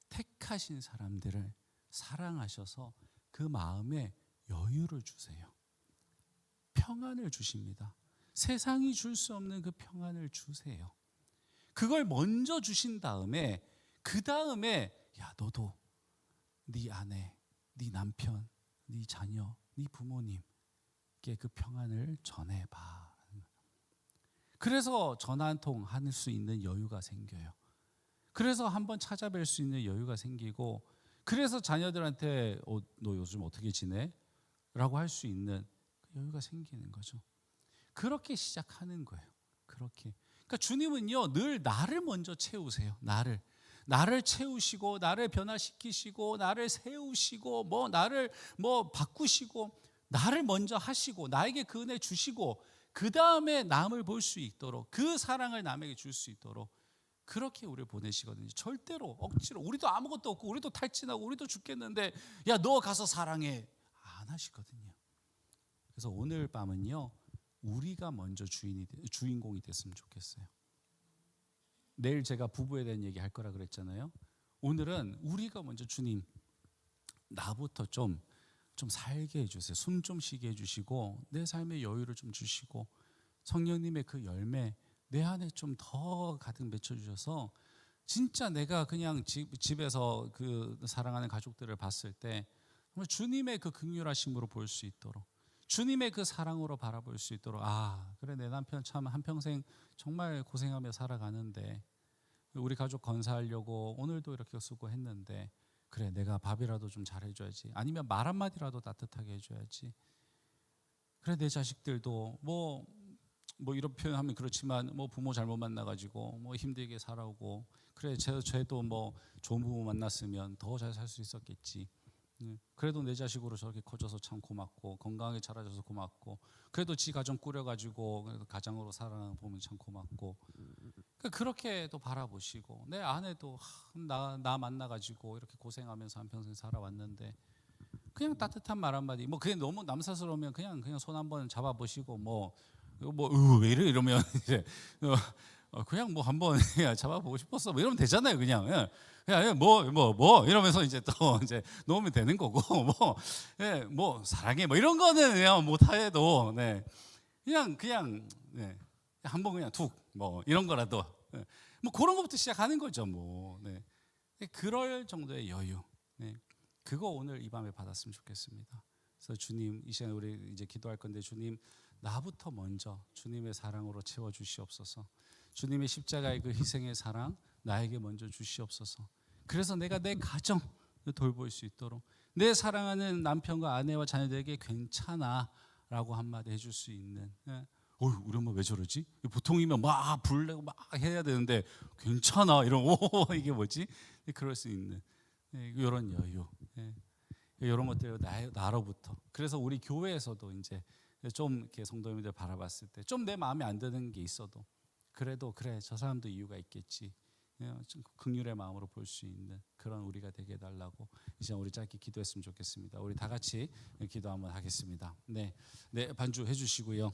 택하신 사람들을 사랑하셔서 그 마음에 여유를 주세요. 평안을 주십니다. 세상이 줄 수 없는 그 평안을 주세요. 그걸 먼저 주신 다음에 그 다음에 야 너도 네 아내, 네 남편, 네 자녀, 네 부모님 자녀들에게 그 평안을 전해봐. 그래서 전화 한 통 할 수 있는 여유가 생겨요. 그래서 한번 찾아뵐 수 있는 여유가 생기고, 그래서 자녀들한테 너 요즘 어떻게 지내? 라고 할 수 있는 그 여유가 생기는 거죠. 그렇게 시작하는 거예요. 그렇게. 그러니까 주님은요, 늘 나를 먼저 채우세요. 나를 채우시고, 나를 변화시키시고, 나를 세우시고, 나를 바꾸시고, 나를 먼저 하시고, 나에게 그 은혜 주시고, 그 다음에 남을 볼 수 있도록, 그 사랑을 남에게 줄 수 있도록 그렇게 우리를 보내시거든요. 절대로 억지로, 우리도 아무것도 없고 우리도 탈진하고 우리도 죽겠는데 야 너 가서 사랑해, 안 하시거든요. 그래서 오늘 밤은요, 우리가 먼저 주인공이 됐으면 좋겠어요. 내일 제가 부부에 대한 얘기 할 거라 그랬잖아요. 오늘은 우리가 먼저 주님, 나부터 좀 살게 해주세요. 숨 좀 쉬게 해주시고, 내 삶의 여유를 좀 주시고, 성령님의 그 열매 내 안에 좀 더 가득 맺혀주셔서 진짜 내가 그냥 집에서 그 사랑하는 가족들을 봤을 때 정말 주님의 그 긍휼하심으로 볼 수 있도록, 주님의 그 사랑으로 바라볼 수 있도록, 아 그래 내 남편 참 한평생 정말 고생하며 살아가는데, 우리 가족 건사하려고 오늘도 이렇게 수고했는데, 그래 내가 밥이라도 좀 잘해줘야지, 아니면 말 한마디라도 따뜻하게 해줘야지, 그래 내 자식들도 이런 표현하면 그렇지만 부모 잘못 만나가지고 힘들게 살아오고, 그래 쟤도 좋은 부모 만났으면 더 잘 살 수 있었겠지, 그래도 내 자식으로 저렇게 커져서 참 고맙고, 건강하게 자라줘서 고맙고, 그래도 지 가정 꾸려가지고 가장으로 살아보면 참 고맙고, 그렇게 또 바라보시고, 내 아내도 나 만나가지고 이렇게 고생하면서 한평생 살아왔는데 그냥 따뜻한 말 한마디, 그게 너무 남사스러우면 그냥 손 한번 잡아보시고 왜 이래 이러면 이제 그냥 한번 잡아보고 싶었어 이러면 되잖아요. 그냥 이러면서 이제 또 이제 놓으면 되는 거고, 사랑해 이런 거는 그냥 못해도 그냥 한번 그냥 툭 이런 거라도 그런 것부터 시작하는 거죠. 그럴 정도의 여유, 그거 오늘 이 밤에 받았으면 좋겠습니다. 그래서 주님, 이 시간에 우리 이제 기도할 건데, 주님 나부터 먼저 주님의 사랑으로 채워 주시옵소서. 주님의 십자가의 그 희생의 사랑 나에게 먼저 주시옵소서. 그래서 내가 내 가정 돌볼 수 있도록, 내 사랑하는 남편과 아내와 자녀들에게 괜찮아 라고 한마디 해줄 수 있는, 우리 엄마 왜 저러지? 보통이면 막 불내고 막 해야 되는데 괜찮아 이런, 이게 뭐지? 그럴 수 있는 이런 여유, 이런 것들 나로부터. 그래서 우리 교회에서도 이제 좀 이렇게 성도님들 바라봤을 때 좀 내 마음에 안 드는 게 있어도 그래도 그래 저 사람도 이유가 있겠지, 좀 긍휼의 마음으로 볼 수 있는 그런 우리가 되게 해달라고 이제 우리 짧게 기도했으면 좋겠습니다. 우리 다 같이 기도 한번 하겠습니다. 네, 반주 해주시고요.